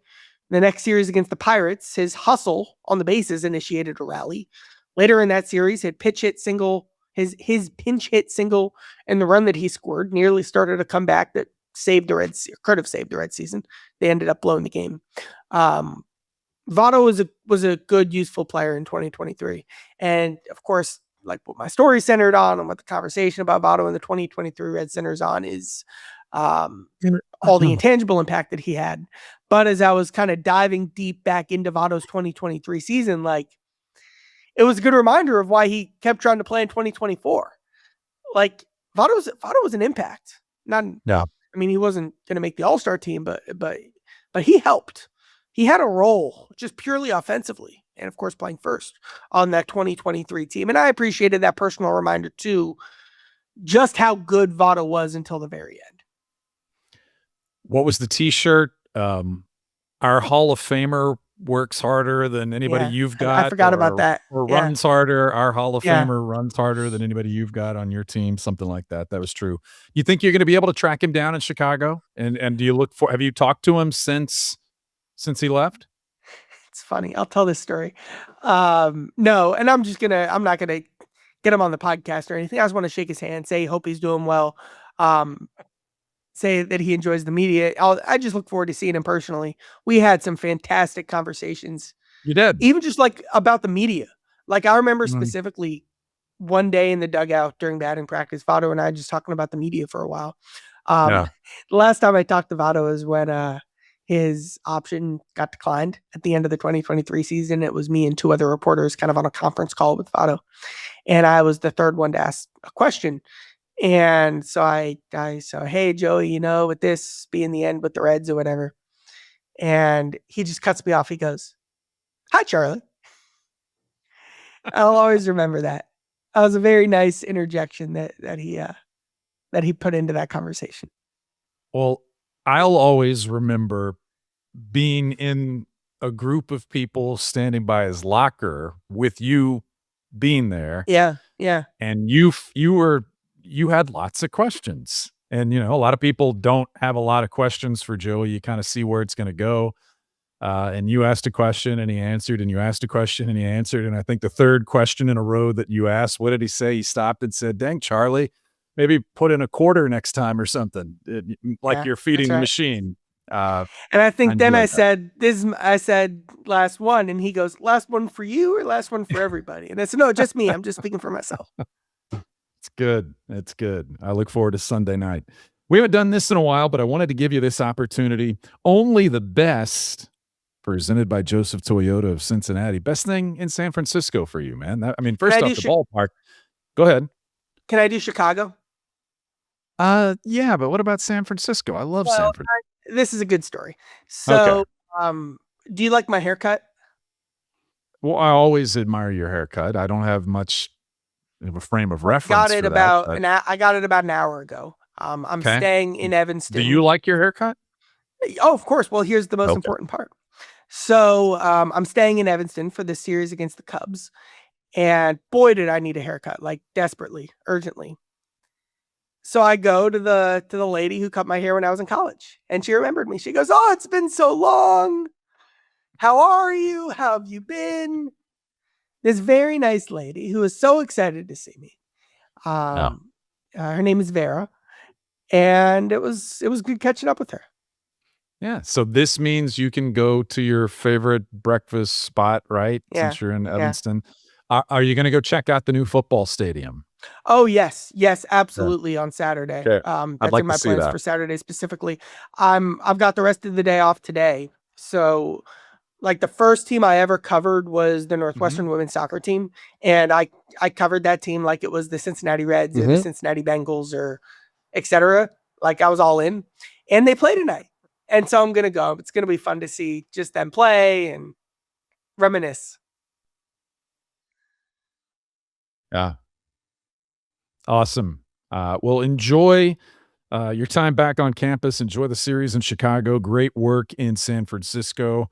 The next series against the Pirates, his hustle on the bases initiated a rally. Later in that series, his pinch hit single, and the run that he scored nearly started a comeback that could have saved the Red season. They ended up blowing the game. Votto was a good, useful player in 2023. And of course, like what my story centered on and what the conversation about Votto in the 2023 Red centers on is all the intangible impact that he had. But as I was kind of diving deep back into Votto's 2023 season, like, it was a good reminder of why he kept trying to play in 2024. Like, Votto was an impact. I mean, he wasn't going to make the All-Star team, but he helped. He had a role just purely offensively, and of course playing first on that 2023 team. And I appreciated that personal reminder too, just how good Votto was until the very end. What was the T-shirt? Our Hall of Famer works harder than anybody you've got. I forgot about that. Or runs harder. Our Hall of Famer runs harder than anybody you've got on your team. Something like that. That was true. You think you're going to be able to track him down in Chicago? And do you have you talked to him since he left? It's funny. I'll tell this story. No, and I'm not going to get him on the podcast or anything. I just want to shake his hand, say hope he's doing well, say that he enjoys the media. I just look forward to seeing him personally. We had some fantastic conversations. You did. Even just like about the media. Like I remember specifically one day in the dugout during batting practice, Votto and I just talking about the media for a while. The last time I talked to Votto was when his option got declined at the end of the 2023 season. It was me and two other reporters kind of on a conference call with Votto. And I was the third one to ask a question. And so I said, hey, Joey, with this being the end with the Reds or whatever. And he just cuts me off. He goes, hi, Charlie. I'll always remember that. That was a very nice interjection that he put into that conversation. Well, I'll always remember being in a group of people standing by his locker with you being there. Yeah. And you had lots of questions. And, a lot of people don't have a lot of questions for Joey. You kind of see where it's going to go. And you asked a question and he answered, and you asked a question and he answered. And I think the third question in a row that you asked, what did he say? He stopped and said, dang, Charlie, maybe put in a quarter next time or something, like you're feeding the machine. And I think then I said, last one. And he goes, last one for you or last one for everybody? And I said, no, just me. I'm just speaking for myself. It's good. It's good. I look forward to Sunday night. We haven't done this in a while, but I wanted to give you this opportunity. Only the best, presented by Joseph Toyota of Cincinnati. Best thing in San Francisco for you, man. First off, the ballpark. Go ahead. Can I do Chicago? Yeah, but what about San Francisco? I love San Francisco. This is a good story. So, do you like my haircut? Well, I always admire your haircut. I don't have much of a frame of reference. I got it about an hour ago. I'm staying in Evanston. Do you like your haircut? Oh, of course. Well, here's the most important part. So, I'm staying in Evanston for this series against the Cubs, and boy, did I need a haircut, like desperately, urgently. So I go to the lady who cut my hair when I was in college, and she remembered me. She goes, "Oh, it's been so long. How are you? How have you been?" This very nice lady who was so excited to see me. Her name is Vera, and it was good catching up with her. Yeah. So this means you can go to your favorite breakfast spot, right? Yeah. Since you're in Evanston. Yeah. Are you going to go check out the new football stadium? Oh, yes, absolutely. On Saturday. Okay. That's in my plans for Saturday specifically. I've got the rest of the day off today. So like the first team I ever covered was the Northwestern women's soccer team. And I covered that team like it was the Cincinnati Reds or the Cincinnati Bengals or et cetera. Like I was all in, and they play tonight. And so I'm going to go. It's going to be fun to see just them play and reminisce. Yeah. Awesome. Well, enjoy your time back on campus. Enjoy the series in Chicago. Great work in San Francisco.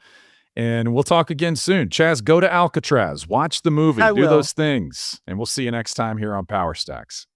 And we'll talk again soon. Chaz, go to Alcatraz. Watch the movie. Do those things. And we'll see you next time here on Power Stacks.